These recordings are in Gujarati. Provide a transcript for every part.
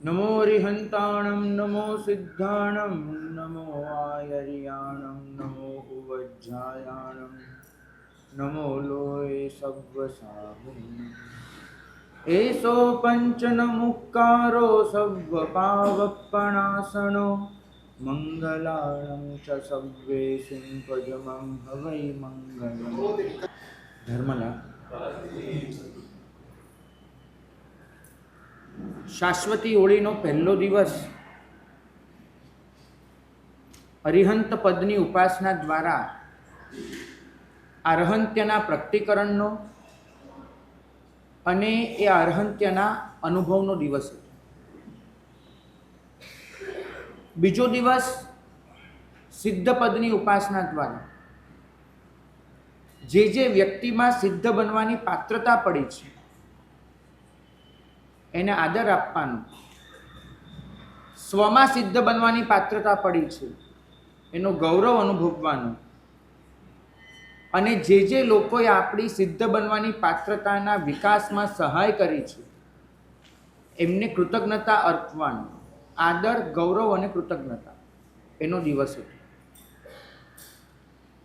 नमो रिहंताणं नमो सिद्धाणं नमो आयर्याणं नमो उवज्झायाणं नमो लोये सव्वसाहुं एषो पञ्चनमुक्कारो सव्वपावपणासनो मंगलाणं च सव्वेषु पदमं हवै मंगलम्। धर्मला શાશ્વતી હોળીનો પહેલો દિવસ અરિહંત પદની ઉપાસના દ્વારા અર્હંત્યના પ્રકટીકરણનો અને એ અર્હંત્યના અનુભવનો દિવસ હતો. બીજો દિવસ સિદ્ધ પદની ઉપાસના દ્વારા જે વ્યક્તિમાં સિદ્ધ બનવાની પાત્રતા પડી છે એને આદર આપવાનો, સ્વમાં સિદ્ધ બનવાની પાત્રતા પડી છે એનો ગૌરવ અનુભવવાનો અને જે લોકોએ આપણી સિદ્ધ બનવાની પાત્રતાના વિકાસમાં સહાય કરી છે એમને કૃતજ્ઞતા અર્પવાનો, આદર, ગૌરવ અને કૃતજ્ઞતા એનો દિવસ હતો.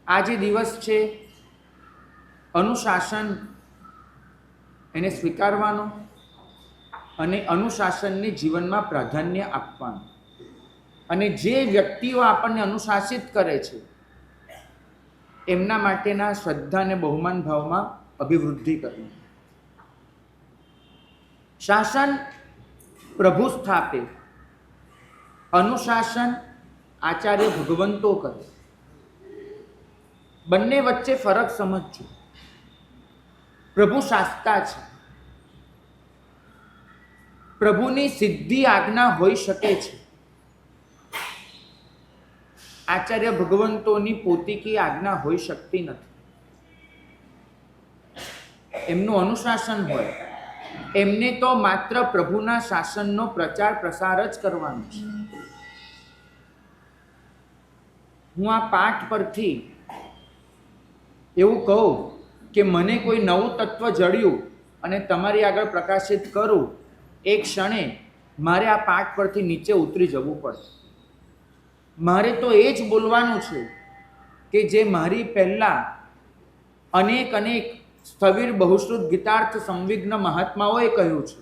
આ જે દિવસ છે અનુશાસન એને સ્વીકારવાનો અને અનુશાસનને જીવનમાં પ્રાધાન્ય આપવાનું અને જે વ્યક્તિઓ આપણને અનુશાસિત કરે છે એમના માટેના શ્રદ્ધા અને બહુમાન ભાવમાં અભિવૃદ્ધિ કરવી. શાસન પ્રભુ સ્થાપે, અનુશાસન આચાર્ય ભગવંતો કરે. બંને વચ્ચે ફરક સમજજો. પ્રભુ શાસ્તા છે, પ્રભુની સિદ્ધિ આજ્ઞા હોઈ શકે છે. આચાર્ય ભગવંતોની પોતીકી આજ્ઞા હોઈ શકતી નથી. એમનું અનુશાસન હોય, એમને તો માત્ર પ્રભુના શાસનનો પ્રચાર પ્રસાર જ કરવાનો છે. હું આ પાઠ પરથી એવું કહું કે મને કોઈ નવું તત્વ જડ્યું અને તમારી આગળ પ્રકાશિત કરું, એક ક્ષણે મારે આ પાઠ પરથી નીચે ઉતરી જવું પડે. મારે તો એ જ બોલવાનું છે કે જે મારી પહેલાં અનેક સ્થવિર બહુશ્રુત ગીતાર્થ સંવિઘ્ન મહાત્માઓએ કહ્યું છે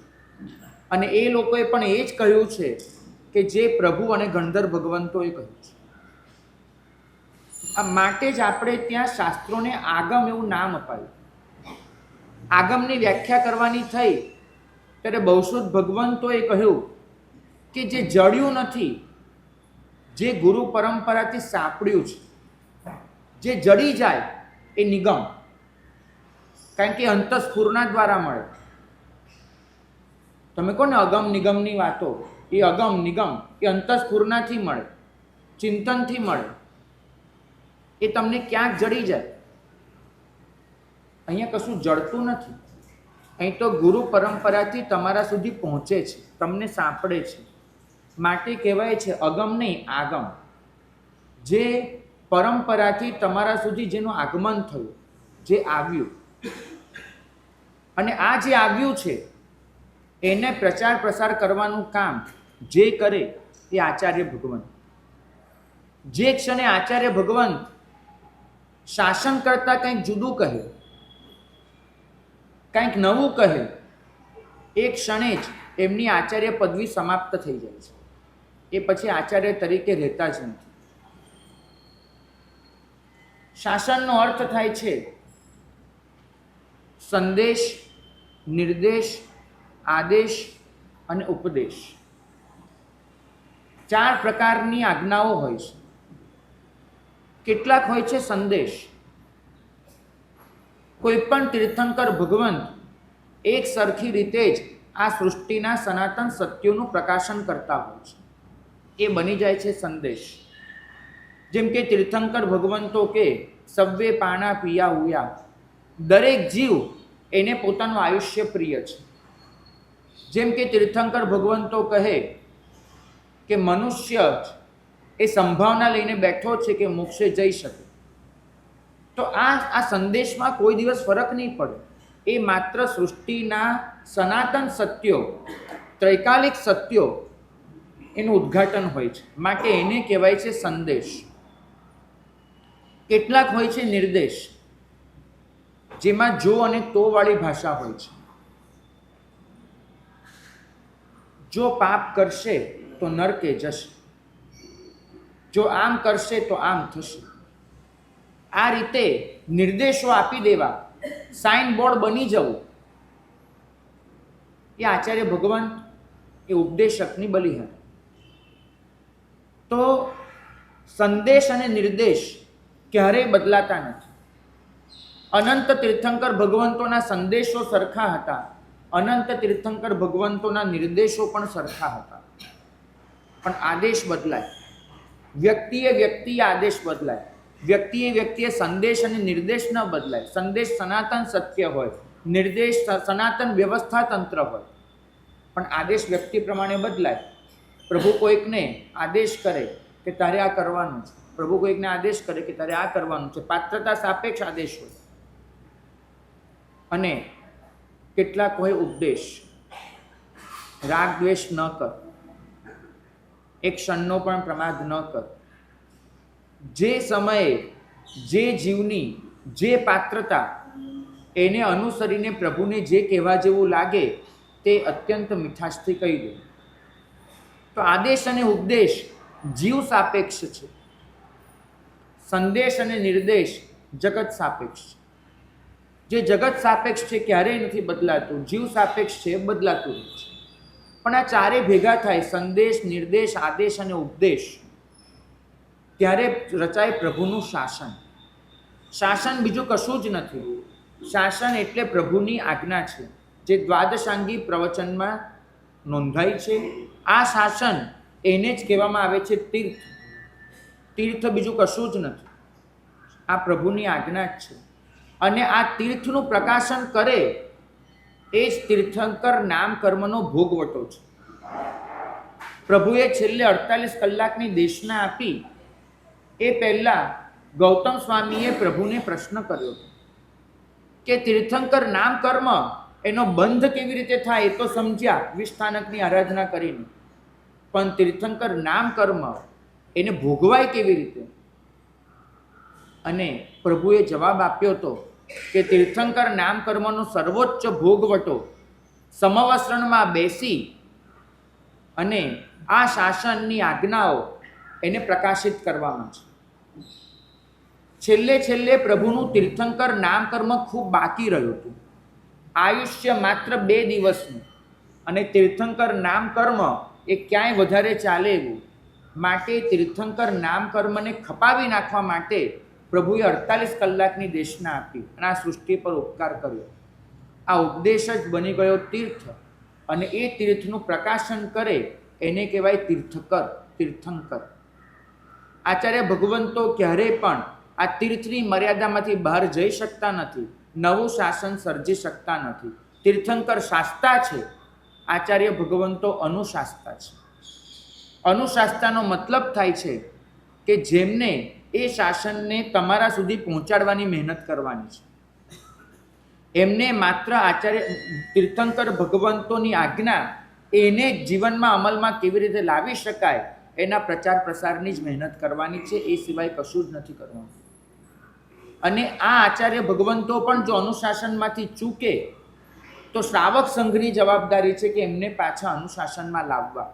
અને એ લોકોએ પણ એ જ કહ્યું છે કે જે પ્રભુ અને ગણધર ભગવંતોએ કહ્યું છે. આ માટે જ આપણે ત્યાં શાસ્ત્રોને આગમ એવું નામ અપાયું. આગમની વ્યાખ્યા કરવાની થઈ ત્યારે બહુશ્રુત ભગવંતોએ કહ્યું કે જે જડ્યું નથી, જે ગુરુ પરંપરાથી સાંપડ્યું છે, જે જડી જાય એ નિગમ. કારણ કે અંતઃસ્ફુરના દ્વારા મળે. તમે કહો ને અગમ નિગમની વાતો, એ અગમ નિગમ એ અંતઃસ્ફુરનાથી મળે, ચિંતનથી મળે. એ તમને ક્યાંક જડી જાય. અહીંયા કશું જડતું નથી. અહીં તો ગુરુ પરંપરાથી તમારા સુધી પહોંચે છે, તમને સાંપડે છે. માટે કહેવાય છે અગમ નહીં, આગમ. જે પરંપરાથી તમારા સુધી જેનું આગમન થયું, જે આવ્યું, અને આ જે આવ્યું છે એને પ્રચાર પ્રસાર કરવાનું કામ જે કરે એ આચાર્ય ભગવંત. જે ક્ષણે આચાર્ય ભગવંત શાસન કરતાં કંઈક જુદું કહે, કંઈક નવું કહે, એ ક્ષણે જ એમની આચાર્ય પદવી સમાપ્ત થઈ જાય છે. એ પછી આચાર્ય તરીકે રહેતા જ નથી. શાસનનો અર્થ થાય છે સંદેશ, નિર્દેશ, આદેશ અને ઉપદેશ. 4 પ્રકારની આજ્ઞાઓ હોય છે. કેટલાક હોય છે સંદેશ. કોઈ પણ તીર્થંકર ભગવંત એક સરખી રીતે જ આ સૃષ્ટિના સનાતન સત્યોનું પ્રકાશન કરતા હોય છે. એ બની જાય છે સંદેશ. જેમ કે તીર્થંકર ભગવંતો કે સવ્વે પાણા પિયા હુયા, દરેક જીવ એને પોતાનું આયુષ્ય પ્રિય છે. જેમ કે તીર્થંકર ભગવંતો કહે કે મનુષ્ય એ સંભાવના લઈને બેઠો છે કે મોક્ષે જઈ શકે. તો આ સંદેશમાં કોઈ દિવસ ફરક નહીં પડે. એ માત્ર સૃષ્ટિના સનાતન સત્યો, ત્રૈકાલિક સત્યો એનું ઉદ્ઘાટન હોય છે, માટે એને કહેવાય છે સંદેશ. કેટલાક હોય છે નિર્દેશ, જેમાં જો અને તો વાળી ભાષા હોય છે. જો પાપ કરશે તો નરકે જશે, જો આમ કરશે તો આમ થશે. આ રીતે નિર્દેશો આપી દેવા, સાઇન બોર્ડ બની જવું, એ આચાર્ય ભગવાન એ ઉપદેશકની બલિહાર. તો સંદેશ અને નિર્દેશ ક્યારેય બદલાતા નથી. અનંત તીર્થંકર ભગવંતોના સંદેશો સરખા હતા, અનંત તીર્થંકર ભગવંતોના નિર્દેશો પણ સરખા હતા. પણ આદેશ બદલાય, વ્યક્તિએ આદેશ બદલાય, વ્યક્તિએ સંદેશ અને નિર્દેશ ન બદલાય. સંદેશ સનાતન સત્ય હોય, નિર્દેશ સનાતન વ્યવસ્થા તંત્ર હોય, પણ આદેશ વ્યક્તિ પ્રમાણે બદલાય. પ્રભુ કોઈકને આદેશ કરે કે તારે આ કરવાનું છે, પ્રભુ કોઈકને આદેશ કરે કે તારે આ કરવાનું છે, પાત્રતા સાપેક્ષ આદેશ હોય. અને કેટલાક હોય ઉપદેશ, રાગ દ્વેષ ન કર, એક ક્ષણનો પણ પ્રમાદ ન કર. જે સમયે જે જીવની જે પાત્રતા, એને અનુસરીને પ્રભુને જે કહેવા જેવું લાગે તે અત્યંત મીઠાશથી કહી દે. તો આદેશ અને ઉપદેશ જીવ સાપેક્ષ છે, સંદેશ અને નિર્દેશ જગત સાપેક્ષ છે. જે જગત સાપેક્ષ છે ક્યારેય નથી બદલાતું, જીવ સાપેક્ષ છે બદલાતું રહે છે. પણ આ ચારે ભેગા થાય, સંદેશ, નિર્દેશ, આદેશ અને ઉપદેશ, ત્યારે રચાય પ્રભુનું શાસન. શાસન બીજું કશું જ નથી. શાસન એટલે પ્રભુની આજ્ઞા છે, જે દ્વાદશાંગી પ્રવચનમાં નોંધાઈ છે. આ શાસન એને જ કહેવામાં આવે છે તીર્થ. તીર્થ બીજું કશું જ નથી, આ પ્રભુની આજ્ઞા જ છે. અને આ તીર્થનું પ્રકાશન કરે એ જ તીર્થંકર નામ કર્મનો ભોગવટો છે. પ્રભુએ છેલ્લે 48 કલાકની દેશના આપી એ પહેલા ગૌતમ સ્વામીએ પ્રભુને પ્રશ્ન કર્યો કે તીર્થંકર નામ કર્મ એનો બંધ કેવી રીતે થાય એ તો સમજ્યા વિષ્ઠાનકની આરાધના કરીને, પણ તીર્થંકર નામ કર્મ એને ભોગવાય કેવી રીતે? અને પ્રભુએ જવાબ આપ્યો હતો કે તીર્થંકર નામ કર્મનો સર્વોચ્ચ ભોગવટો સમવસ્ત્રણમાં બેસી અને આ શાસનની આજ્ઞાઓ એને પ્રકાશિત કરવામાં છે. છેલ્લે પ્રભુનું તીર્થંકર નામ કર્મ ખૂબ બાકી રહ્યું હતું. આયુષ્ય માત્ર 2 દિવસનું, અને તીર્થંકર નામ કર્મ એ ક્યાંય વધારે ચાલે એવું. માટે તીર્થંકર નામ કર્મને ખપાવી નાખવા માટે પ્રભુએ 48 કલાકની દેશના આપી અને આ સૃષ્ટિ પર ઉપકાર કર્યો. આ ઉપદેશ જ બની ગયો તીર્થ, અને એ તીર્થનું પ્રકાશન કરે એને કહેવાય તીર્થંકર. આચાર્ય ભગવંતો ક્યારેય પણ આ તીર્થની મર્યાદામાંથી બહાર જઈ શકતા નથી, નવું શાસન સર્જી શકતા નથી. તીર્થંકર શાસ્તા છે, આચાર્ય ભગવંતો અનુશાસ્તા છે. અનુશાસ્તાનો મતલબ થાય છે કે જેમને એ શાસનને તમારા સુધી પહોંચાડવાની મહેનત કરવાની છે, એમને માત્ર આચાર્ય તીર્થંકર ભગવંતોની આજ્ઞા એને જીવનમાં અમલમાં કેવી રીતે લાવી શકાય એના પ્રચાર પ્રસારની જ મહેનત કરવાની છે, એ સિવાય કશું જ નથી કરવાનું. અને આ આચાર્ય ભગવંતો પણ જો અનુશાસનમાંથી ચૂકે તો શ્રાવક સંઘની જવાબદારી છે કે એમને પાછા અનુશાસનમાં લાવવા.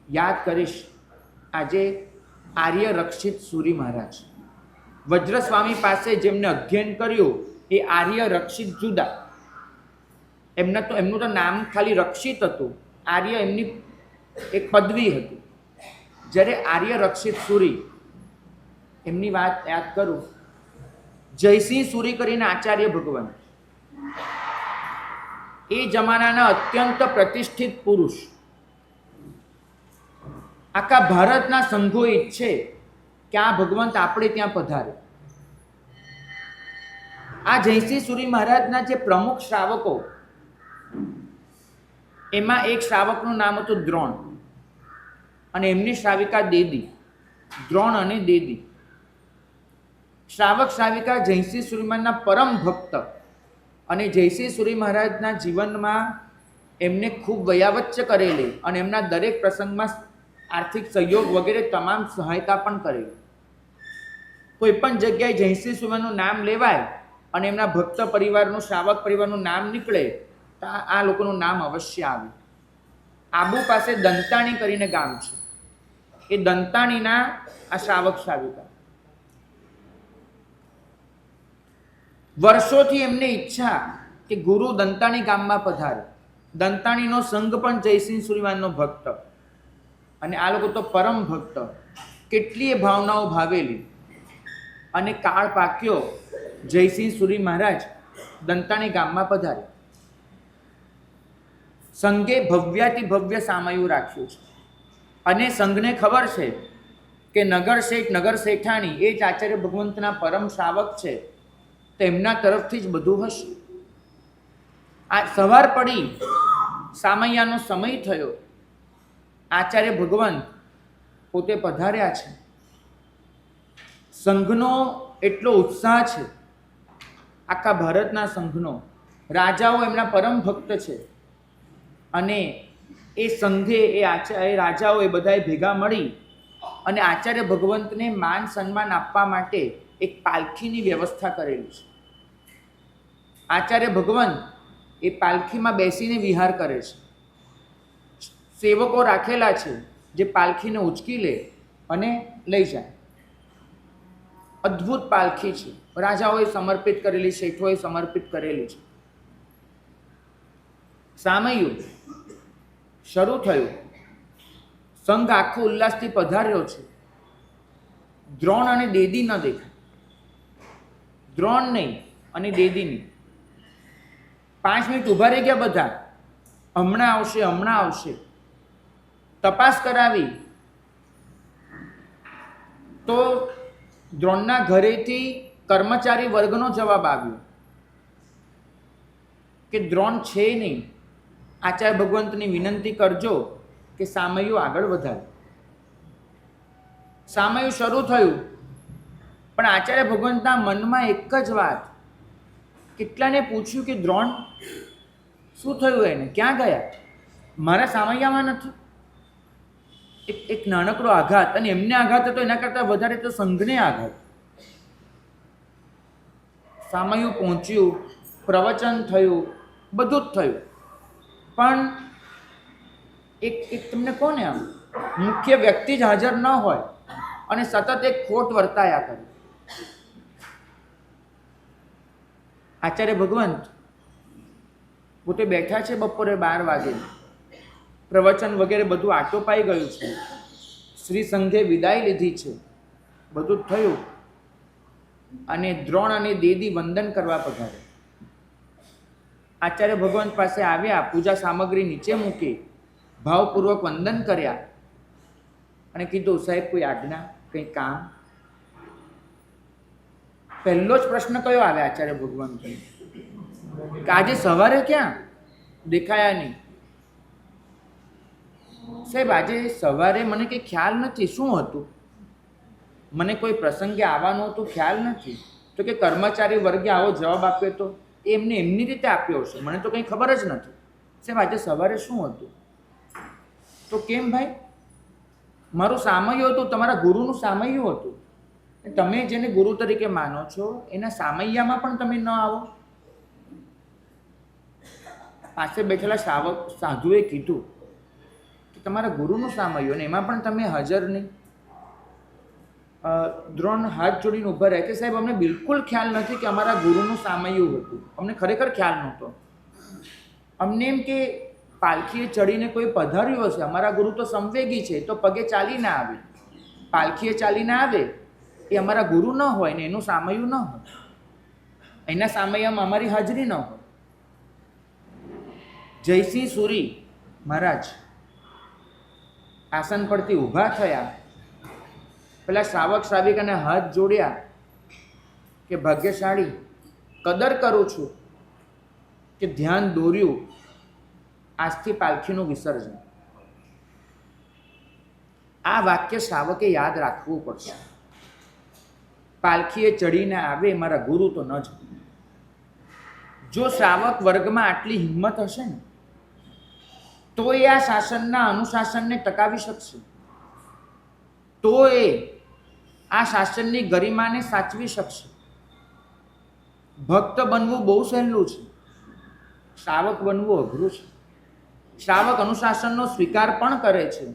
યાદ કરીશ, આજે આર્ય રક્ષિત સુરી મહારાજ વજ્રસ્વામી પાસે જેમને અધ્યયન કર્યું એ આર્ય રક્ષિત જુદા. એમનું તો નામ ખાલી રક્ષિત હતું, આર્ય એમની એક પદવી હતી. જ્યારે આર્ય રક્ષિત સુરી, એમની વાત યાદ કરું, જયસિંહ સુરી કરીને આચાર્ય ભગવાન, એ જમાનાના અત્યંત પ્રતિષ્ઠિત પુરુષ. આખા ભારતના સંઘો ઈચ્છે કે આ ભગવંત આપણે ત્યાં પધારે. આ જયસિંહ સુરી મહારાજના જે પ્રમુખ શ્રાવકો, એમાં એક શ્રાવકનું નામ હતું દ્રોણ, અને એમની શ્રાવિકા દેદી. દ્રોણ અને દેદી શ્રાવક શ્રાવિકા જયસિંહ સુરી મહારાજના પરમ ભક્ત, અને જયસિંહ સુરી મહારાજના જીવનમાં એમને ખૂબ વયાવચ્ચ કરેલી અને એમના દરેક પ્રસંગમાં આર્થિક સહયોગ વગેરે તમામ સહાયતા પણ કરેલી. કોઈ પણ જગ્યાએ જયસિંહ સુરીનું નામ લેવાય અને એમના ભક્ત પરિવારનું, શ્રાવક પરિવારનું નામ નીકળે તો આ લોકોનું નામ અવશ્ય આવે. આબુ પાસે દંતાણી કરીને ગામ છે. એ દંતાણીના આ શ્રાવક શ્રાવિકા વર્ષોથી એમને ઈચ્છા કે ગુરુ દંતાણી ગામમાં પધારે. દંતાણીનો સંઘ પણ જયસિંહ સુરીવાનનો ભક્ત અને આ લોકો તો પરમ ભક્ત. કેટલીય ભાવનાઓ ભાવેલી અને કાળ પાક્યો. જયસિંહ સુરી મહારાજ દંતાણી ગામમાં પધારે. સંઘે ભવ્યાતિ ભવ્ય સામયું રાખ્યું છે અને સંઘને ખબર છે કે નગર શેઠ, નગર શેઠાણી એ જ આચાર્ય ભગવંતના પરમ શ્રાવક છે, તેમના તરફથી જ બધું હશે. આ સવાર પડી, સામૈયાનો સમય થયો, આચાર્ય ભગવંત પોતે પધાર્યા છે. સંઘનો એટલો ઉત્સાહ છે, આખા ભારતના સંઘનો. રાજાઓ એમના પરમ ભક્ત છે અને એ સંઘે એ રાજાઓ એ બધાએ ભેગા મળી અને આચાર્ય ભગવંતને માન સન્માન આપવા માટે એક પાલખીની વ્યવસ્થા કરેલી છે. આચાર્ય ભગવંત એ પાલખીમાં બેસીને વિહાર કરે છે. સેવકો રાખેલા છે જે પાલખીને ઉંચકી લે અને લઈ જાય. અદ્ભુત પાલખી છે. રાજાઓએ સમર્પિત કરેલી, શેઠોએ સમર્પિત કરેલી છે. સામયું શરૂ થયું. સંઘ આખો ઉલ્લાસથી પધાર્યો છે. દ્રોણ અને દેદી ન દેખાય. દ્રોણ નહીં અને દેદી નહીં. 5 મિનિટ ઊભા રહી ગયા બધા. હમણાં આવશે, હમણાં આવશે. તપાસ કરાવી તો દ્રોણના ઘરેથી કર્મચારી વર્ગનો જવાબ આવ્યો કે દ્રોણ છે નહીં, આચાર્ય ભગવંતની વિનંતી કરજો કે સામયું આગળ વધારે. સામયું શરૂ થયું પણ આચાર્ય ભગવંતના મનમાં એક જ વાત. કેટલાને પૂછ્યું કે દ્રોણ શું થયું, એને ક્યાં ગયા, મારા સામૈયામાં નથી. એક નાનકડો આઘાત, અને એમને આઘાત હતો એના કરતાં વધારે તો સંઘને આઘાત. સામયું પહોંચ્યું, પ્રવચન થયું, બધું જ થયું, પણ એક તમને કોને આમ મુખ્ય વ્યક્તિ જ હાજર ન હોય અને સતત એક ખોટ વર્તાયા કરે. આચાર્ય ભગવંત પોતે બેઠા છે બપોરે 12 વાગે. પ્રવચન વગેરે બધું આટોપાઈ ગયું છે. શ્રી સંઘે વિદાય લીધી છે, બધું જ થયું અને દ્રોણ અને દેદી વંદન કરવા પધારે. આચાર્ય ભગવંત પાસે આવ્યા, પૂજા સામગ્રી નીચે મૂકી, ભાવપૂર્વક વંદન કર્યા અને કીધું, સાહેબ કોઈ આજ્ઞા, કંઈ કામ? પહેલો જ પ્રશ્ન કયો આવે આચાર્ય ભગવંત કે આજે સવારે ક્યાં દેખાયા નહીં? સાહેબ આજે સવારે મને કંઈ ખ્યાલ નથી, શું હતું? મને કોઈ પ્રસંગે આવવાનું હતું, ખ્યાલ નથી. તો કે કર્મચારી વર્ગે આવો જવાબ આપ્યો તો એમને એમની રીતે આપ્યો હશે, મને તો કંઈ ખબર જ નથી. સાહેબ આજે સવારે શું હતું? તો કેમ ભાઈ? મારું સામયું હતું, તમારા ગુરુનું સામયું હતું. તમે જેને ગુરુ તરીકે માનો છો એના સામૈયામાં પણ તમે ન આવો. પાસે બેઠેલા સાધુએ કીધું કે તમારા ગુરુનું સામયું અને એમાં પણ તમે હાજર નહીં. દ્રોણ હાથ જોડીને ઊભા રહે કે સાહેબ અમને બિલકુલ ખ્યાલ નથી કે અમારા ગુરુનું સામયું હતું, અમને ખરેખર ખ્યાલ નહોતો. અમને એમ કે પાલખીએ ચડીને કોઈ પધાર્યું હશે, અમારા ગુરુ તો સંવેગી છે, તો પગે ચાલીને આવે. પાલખીએ ચાલીને આવે એ અમારા ગુરુ ન હોય ને એનું સામયું ન હોય, એના સામયામાં અમારી હાજરી ન હોય. જયસિંહ સુરી મહારાજ આસન પરથી ઊભા થયા, પેલા શ્રાવક શ્રાવિકાને હાથ જોડ્યા કે ભાગ્યશાળી, કદર કરું છું કે ધ્યાન દોર્યું, આજથી પાલખીનું વિસર્જન. આ વાક્ય શ્રાવકે યાદ રાખવું પડશે. પાલખીએ ચડીને આવે મારા ગુરુ તો ન જ. જો શ્રાવક વર્ગમાં આટલી હિંમત હશે ને તો એ આ શાસનના અનુશાસનને ટકાવી શકશે, તો એ આ શાસનની ગરિમાને સાચવી શકશે. ભક્ત બનવું બહુ સહેલું છે, શ્રાવક બનવું અઘરું છે. શ્રાવક અનુશાસનનો સ્વીકાર પણ કરે છે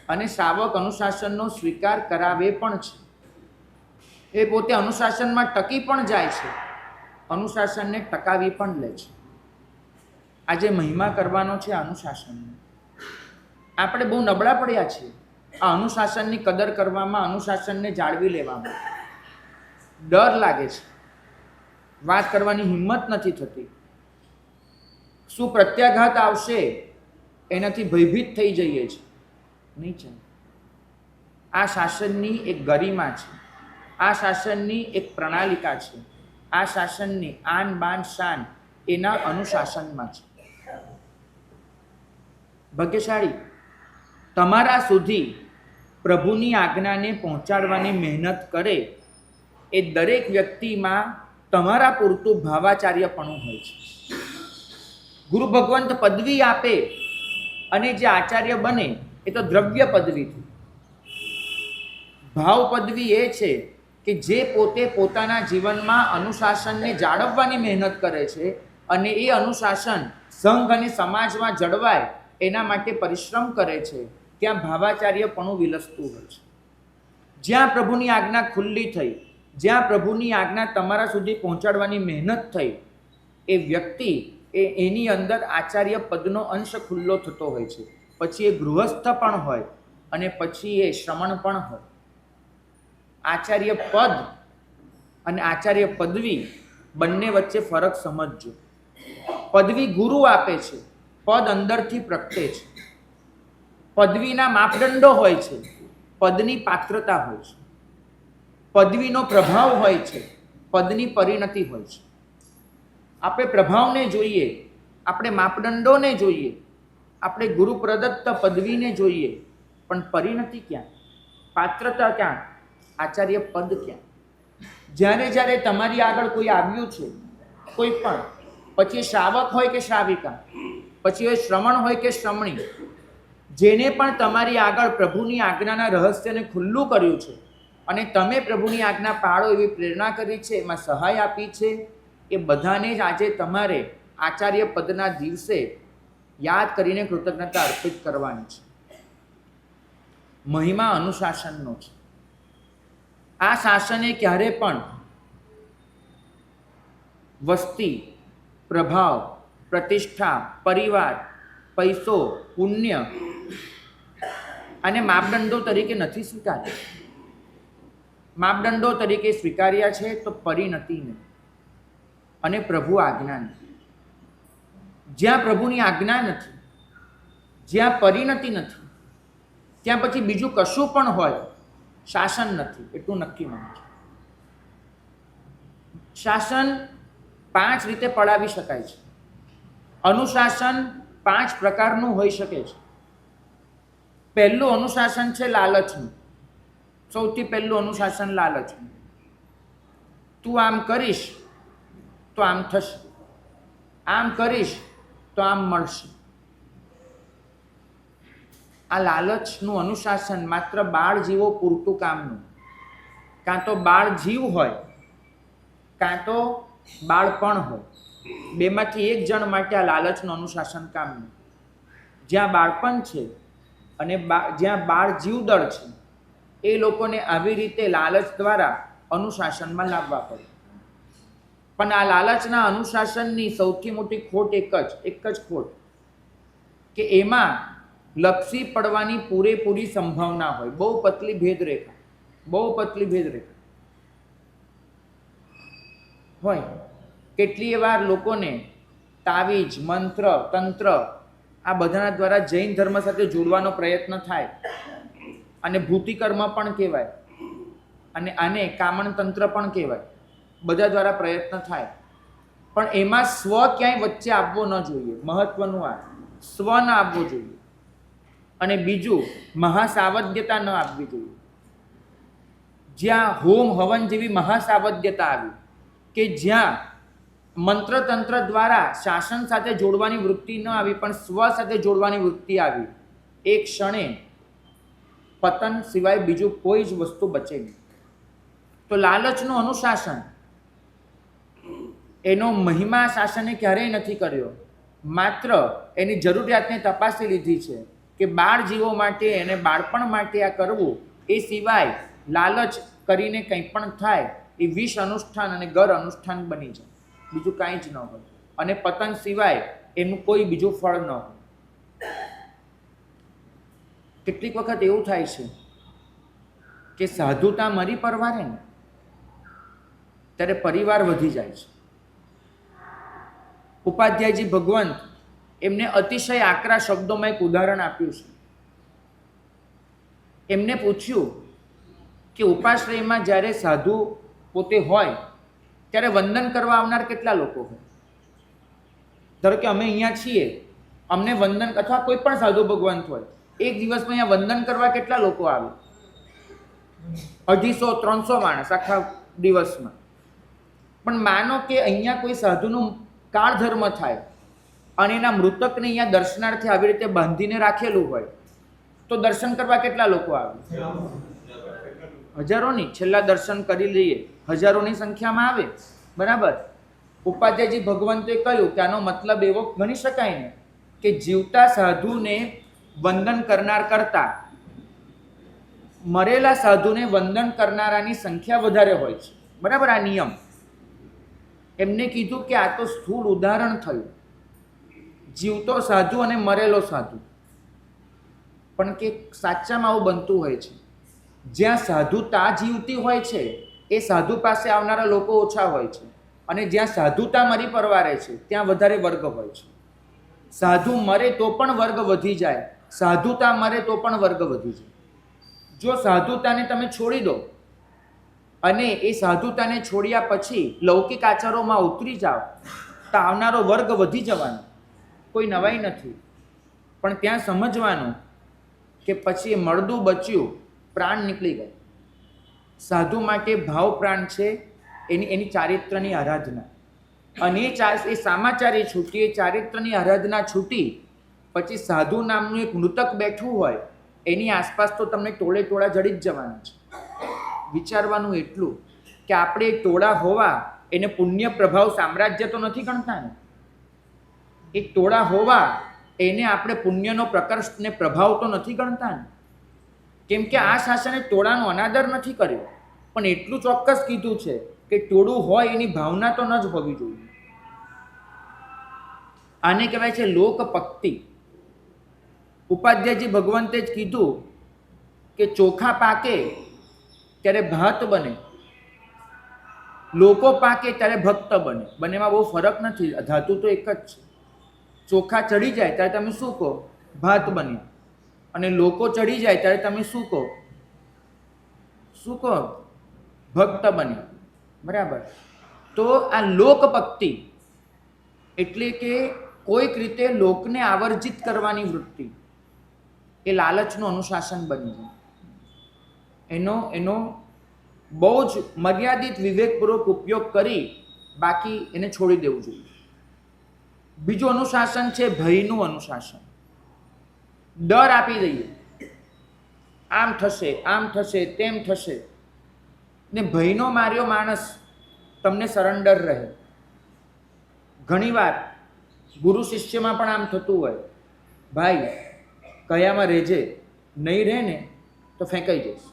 અને શ્રાવક અનુશાસનનો સ્વીકાર કરાવે પણ છે. એ પોતે અનુશાસનમાં ટકી પણ જાય છે, અનુશાસનને ટકાવી પણ લે છે. આજે મહિમા કરવાનો છે અનુશાસનનો. આપણે બહુ નબળા પડ્યા છીએ આ અનુશાસનની કદર કરવામાં, અનુશાસનને જાળવી લેવામાં. ડર લાગે છે, વાત કરવાની હિંમત નથી થતી. શું પ્રત્યાઘાત આવશે એનાથી ભયભીત થઈ જઈએ છીએ. નહીં છે. આ શાસનની એક ગરિમા છે, આ શાસનની એક પ્રણાલિકા છે, આ શાસનની આન બાન શાન એના અનુશાસનમાં છે. ભાગ્યશાળી તમારા સુધી પ્રભુની આજ્ઞાને પહોંચાડવાની મહેનત કરે એ દરેક વ્યક્તિમાં તમારા પૂરતું ભાવાચાર્યપણું હોય છે. ગુરુ ભગવંત પદવી આપે અને જે આચાર્ય બને એ તો દ્રવ્ય પદવીથી. ભાવ પદવી એ છે કે જે પોતે પોતાના જીવનમાં અનુશાસનને જાળવવાની મહેનત કરે છે અને એ અનુશાસન સંઘ અને સમાજમાં જળવાય એના માટે પરિશ્રમ કરે છે, ત્યાં ભાવાચાર્યપણું વિલસતું હોય છે. જ્યાં પ્રભુની આજ્ઞા ખુલ્લી થઈ, જ્યાં પ્રભુની આજ્ઞા તમારા સુધી પહોંચાડવાની મહેનત થઈ, એ વ્યક્તિ એની અંદર આચાર્ય પદનો અંશ ખુલ્લો થતો હોય છે. પછી એ ગૃહસ્થ પણ હોય અને પછી એ શ્રમણ પણ હોય. આચાર્ય પદ અને આચાર્ય પદવી બંને વચ્ચે ફરક સમજજો. પદવી ગુરુ આપે છે, પદ અંદરથી પ્રગટે છે. પદવીના માપદંડો હોય છે, પદની પાત્રતા હોય છે. પદવીનો પ્રભાવ હોય છે, પદની પરિણતિ હોય છે. આપણે પ્રભાવને જોઈએ, આપણે માપદંડોને જોઈએ, આપણે ગુરુ પ્રદત્ત પદવીને જોઈએ, પણ પરિણતિ ક્યાં, પાત્રતા ક્યાં, આચાર્ય પદ ક્યાં? જ્યારે જ્યારે તમારી આગળ કોઈ આવ્યું છે, કોઈ પણ, પછી શ્રાવક હોય કે શ્રાવિકા, પછી એ શ્રમણ હોય કે શ્રમણી, જેને પણ તમારી આગળ પ્રભુની આજ્ઞાના રહસ્યને ખુલ્લું કર્યું છે અને તમે પ્રભુની આજ્ઞા પાળો એવી પ્રેરણા કરી છે, એમાં સહાય આપી છે, એ બધાને જ આજે તમારે આચાર્ય પદના દિવસે યાદ કરીને કૃતજ્ઞતા અર્પિત કરવાની છે. મહિમા અનુશાસનનો છે. આ શાસને ક્યારે પણ વસ્તી, પ્રભાવ, પ્રતિષ્ઠા, પરિવાર, પૈસો, પુણ્ય અને માપદંડો તરીકે નથી સ્વીકાર્યા. માપદંડો તરીકે સ્વીકાર્યા છે તો પરિણતિને અને પ્રભુ આજ્ઞાને. જ્યાં પ્રભુની આજ્ઞા નથી, જ્યાં પરિણતિ નથી, ત્યાં પછી બીજું કશું પણ હોય, શાસન નથી, એટલું નક્કી માનું છે. શાસન 5 રીતે પડાવી શકાય છે. અનુશાસન 5 પ્રકારનું હોઈ શકે છે. પહેલું અનુશાસન છે લાલચનું. સૌથી પહેલું અનુશાસન લાલચનું. તું આમ કરીશ તો આમ થશે, આમ કરીશ તો આમ મળશે. આ લાલચનું અનુશાસન માત્ર બાળ જીવો પૂરતું કામનું. કાં તો બાળ જીવ હોય, કાં તો બાળપણ હોય. બેમાંથી એક જણ માટે આ લાલચનું અનુશાસન કામનું. જ્યાં બાળપણ છે અને જ્યાં બાળ જીવદળ છે, એ લોકોને આવી રીતે લાલચ દ્વારા અનુશાસનમાં લાવવા પડે. પણ આ લાલચના અનુશાસનની સૌથી મોટી ખોટ એક જ ખોટ, કે એમાં લપસી પડવાની પૂરેપૂરી સંભાવના હોય. બહુ પતલી ભેદરેખા હોય. કેટલીય વાર લોકોને તાવીજ, મંત્ર, તંત્ર આ બધાના દ્વારા જૈન ધર્મ સાથે જોડવાનો પ્રયત્ન થાય અને ભૂતિકર્મ પણ કહેવાય અને આને કામણ તંત્ર પણ કહેવાય. બધા દ્વારા પ્રયત્ન થાય, પણ એમાં સ્વ ક્યાંય વચ્ચે આવવો ન જોઈએ. મહત્વનું આ સ્વ ન આવવો જોઈએ. અને બીજું, મહાસાવધ્યતા ન આવવી જોઈએ. જ્યાં હોમ હવન જેવી મહાસાવધ્યતા આવી, કે જ્યાં મંત્રતંત્ર દ્વારા શાસન સાથે જોડવાની વૃત્તિ ન આવી, પણ સ્વ સાથે જોડવાની વૃત્તિ આવી, એ ક્ષણે પતન સિવાય બીજું કોઈ જ વસ્તુ બચે નહીં. તો લાલચનું અનુશાસન, એનો મહિમા શાસને ક્યારેય નથી કર્યો, માત્ર એની જરૂરિયાતને તપાસી લીધી છે કે બાળ જીવો માટે એને બાળપણ માટે આ કરવું, એ સિવાય લાલચ કરીને કંઈ પણ થાય એ વિષ અનુષ્ઠાન અને ગર અનુષ્ઠાન બની જાય, બીજું કાંઈ જ ન હોય, અને પતન સિવાય એનું કોઈ બીજું ફળ ન હોય. કેટલીક વખત એવું થાય છે કે સાધુતા મરી પરવારે ને ત્યારે પરિવાર વધી જાય છે. ઉપાધ્યાયજી ભગવંત એમને અતિશય આકરા શબ્દોમાં એક ઉદાહરણ આપ્યું છે. એમને પૂછ્યું કે ઉપાશ્રયમાં જ્યારે સાધુ પોતે હોય ત્યારે વંદન કરવા આવનાર કેટલા લોકો હોય? ધારો કે અમે અહીંયા છીએ, અમને વંદન, અથવા કોઈ પણ સાધુ ભગવંત હોય, એક દિવસમાં અહીંયા વંદન કરવા કેટલા લોકો આવે? 250-300 માણસ આખા દિવસમાં. પણ માનો કે અહીંયા કોઈ સાધુનું કાળ ધર્મ થાય અને એના મૃતકને અહીંયા દર્શનાર્થે આવી રીતે બાંધીને રાખેલું હોય, તો દર્શન કરવા કેટલા લોકો આવે? હજારોની, છેલ્લા દર્શન કરી લઈએ, હજારોની સંખ્યામાં આવે. બરાબર. ઉપાધ્યાયજી ભગવંતે કહ્યું કે આનો મતલબ એવો ગણી શકાય ને કે જીવતા સાધુને વંદન કરનાર કરતા મરેલા સાધુને વંદન કરનારાની સંખ્યા વધારે હોય છે. બરાબર, આ નિયમ. એમને કીધું કે આ તો સ્થૂળ ઉદાહરણ થયું, જીવતો સાધુ અને મરેલો સાધુ. પણ કે સાચામાં આવું બનતું હોય છે, જ્યાં સાધુતા જીવતી હોય છે એ સાધુ પાસે આવનારા લોકો ઓછા હોય છે, અને જ્યાં સાધુતા મરી પરવારે છે ત્યાં વધારે વર્ગ હોય છે. સાધુ મરે તો પણ વર્ગ વધી જાય, સાધુતા મરે તો પણ વર્ગ વધી જાય. જો સાધુતાને તમે છોડી દો અને એ સાધુતાને છોડ્યા પછી લૌકિક આચારોમાં ઉતરી જાઓ તો આવનારો વર્ગ વધી જવાનો, કોઈ નવાઈ નથી. પણ ત્યાં સમજવાનું કે પછી મળદું બચ્યું, પ્રાણ નીકળી ગયો. સાધુ માટે ભાવ પ્રાણ છે એની ચારિત્રની આરાધના, અને એ સામાચારી છૂટી, એ ચારિત્રની આરાધના છૂટી પછી સાધુ નામનું એક મૃતક બેઠું હોય એની આસપાસ તો તમને ટોળે ટોળા જડી જ જવાના છે. વિચારવાનું એટલું કે આપણે ટોળા હોવા એને પુણ્ય પ્રભાવ સામ્રાજ્ય તો નથી ગણતા ને, એક ટોળા હોવા એને આપણે પુણ્યનો પ્રકર્ષ ને પ્રભાવ તો નથી ગણતા ને. કેમ કે આ શાસને ટોળાનો અનાદર નથી કર્યો, પણ એટલું ચોક્કસ કીધું છે કે ટોળું હોય એની ભાવના તો ન જ હોવી જોઈએ. આને કહેવાય છે લોકપક્તિ. ઉપાધ્યાયજી ભગવંતે જ કીધું કે ચોખા પાકે ત્યારે ભાત બને, લોકો પાકે ત્યારે ભક્ત બને. બંનેમાં બહુ ફરક નથી, ધાતુ તો એક જ છે. ચોખા ચડી જાય ત્યારે તમે શું કહો? ભાત બન્યા. અને લોકો ચડી જાય ત્યારે તમે શું કહો? ભક્ત બન્યા. બરાબર. તો આ લોકભક્તિ એટલે કે કોઈક રીતે લોકને આવર્જિત કરવાની વૃત્તિ એ લાલચનું અનુશાસન બની જાય. એનો બહુ જ મર્યાદિત વિવેકપૂર્વક ઉપયોગ કરી બાકી એને છોડી દેવું જોઈએ. બીજું અનુશાસન છે ભયનું અનુશાસન. ડર આપી દઈએ, આમ થશે તેમ થશે, ને ભયનો માર્યો માણસ તમને સરેન્ડર રહે. ઘણીવાર ગુરુ શિષ્યમાં પણ આમ થતું હોય, ભાઈ કયામાં રહેજે, નહીં રહે ને તો ફેંકાઈ જઈશ.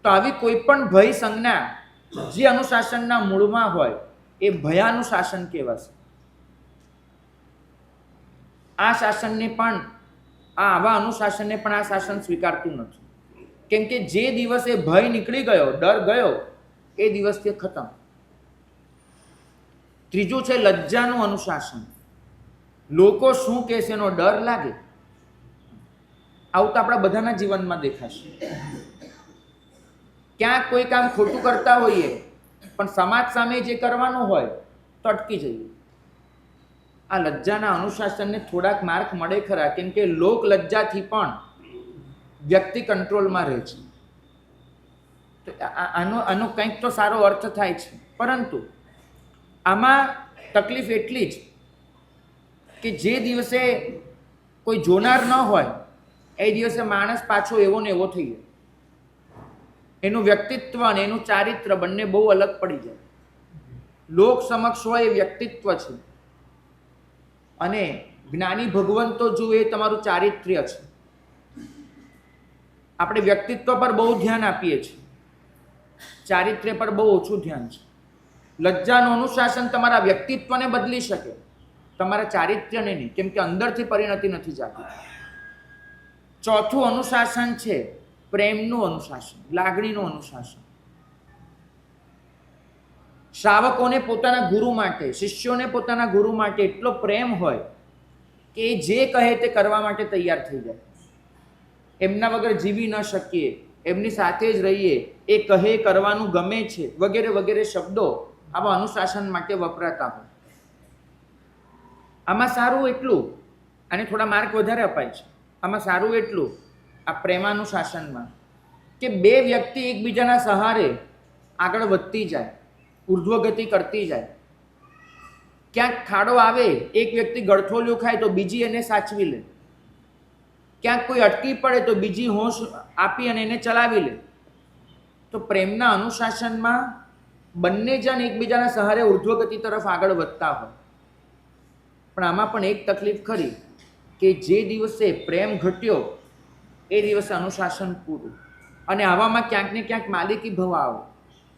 તો આવી કોઈ પણ ભય સંજ્ઞા જે અનુશાસનના મૂળમાં હોય એ ભયાનુશાસન કહેવાશે. આ શાસનને પણ આવા અનુશાસનને પણ આ શાસન સ્વીકારતું નથી. કેમ કે જે દિવસે ભય નીકળી ગયો, ડર ગયો, એ દિવસથી ખતમ. ત્રીજું છે લજ્જાનું અનુશાસન. લોકો શું કહેશે એનો ડર લાગે. આવું તો આપણા બધાના જીવનમાં દેખાશે. ક્યાંક કોઈ કામ ખોટું કરતા હોઈએ પણ સમાજ સામે જે કરવાનું હોય તો અટકી જઈએ. આ લજ્જાના અનુશાસનને થોડાક માર્ક મળે ખરા, કેમ કે લોક લજ્જાથી પણ વ્યક્તિ કંટ્રોલમાં રહે છે. તો આનો કંઈક તો સારો અર્થ થાય છે, પરંતુ આમાં તકલીફ એટલી જ કે જે દિવસે કોઈ જોનાર ન હોય એ દિવસે માણસ પાછો એવો ને એવો થઈ જાય. એનું વ્યક્તિત્વ અને એનું ચારિત્ર બંને બહુ અલગ પડી જાય. લોક સમક્ષ હોય એ વ્યક્તિત્વ છે, અને જ્ઞાની ભગવંતો જુએ એ તમારું ચારિત્ર્ય છે. આપણે વ્યક્તિત્વ પર બહુ ધ્યાન આપીએ છીએ, ચારિત્ર્ય પર બહુ ઓછું ધ્યાન છે. લજ્જાનું અનુશાસન તમારા વ્યક્તિત્વને બદલી શકે, તમારા ચારિત્ર્યને નહીં, કેમ કે અંદરથી પરિણતિ નથી જાતી. ચોથું અનુશાસન છે પ્રેમનું અનુશાસન, લાગણીનું અનુશાસન. શ્રાવકોને પોતાના ગુરુ માટે, શિષ્યોને પોતાના ગુરુ માટે એટલો પ્રેમ હોય કે એ જે કહે તે કરવા માટે તૈયાર થઈ જાય. એમના વગર જીવી ન શકીએ, એમની સાથે જ રહીએ, એ કહે કરવાનું ગમે છે, વગેરે વગેરે શબ્દો આવા અનુશાસન માટે વપરાતા હોય. આમાં સારું એટલું, અને થોડા માર્ક વધારે અપાય છે, આમાં સારું એટલું આ પ્રેમાનુશાસનમાં કે બે વ્યક્તિ એકબીજાના સહારે આગળ વધતી જાય, ઉર્ધ્વગતિ કરતી જાય. ક્યાંક ખાડો આવે, એક વ્યક્તિ ગળથોલિયું ખાય તો બીજી એને સાચવી લે. ક્યાંક કોઈ અટકી પડે તો બીજી હોશ આપી અને એને ચલાવી લે. તો પ્રેમના અનુશાસનમાં બંને જણ એકબીજાના સહારે ઉર્ધ્વગતિ તરફ આગળ વધતા હોય. પણ આમાં પણ એક તકલીફ ખરી કે જે દિવસે પ્રેમ ઘટ્યો એ દિવસે અનુશાસન પૂરું. અને આવામાં ક્યાંક ને ક્યાંક માલિકી ભાવ આવે.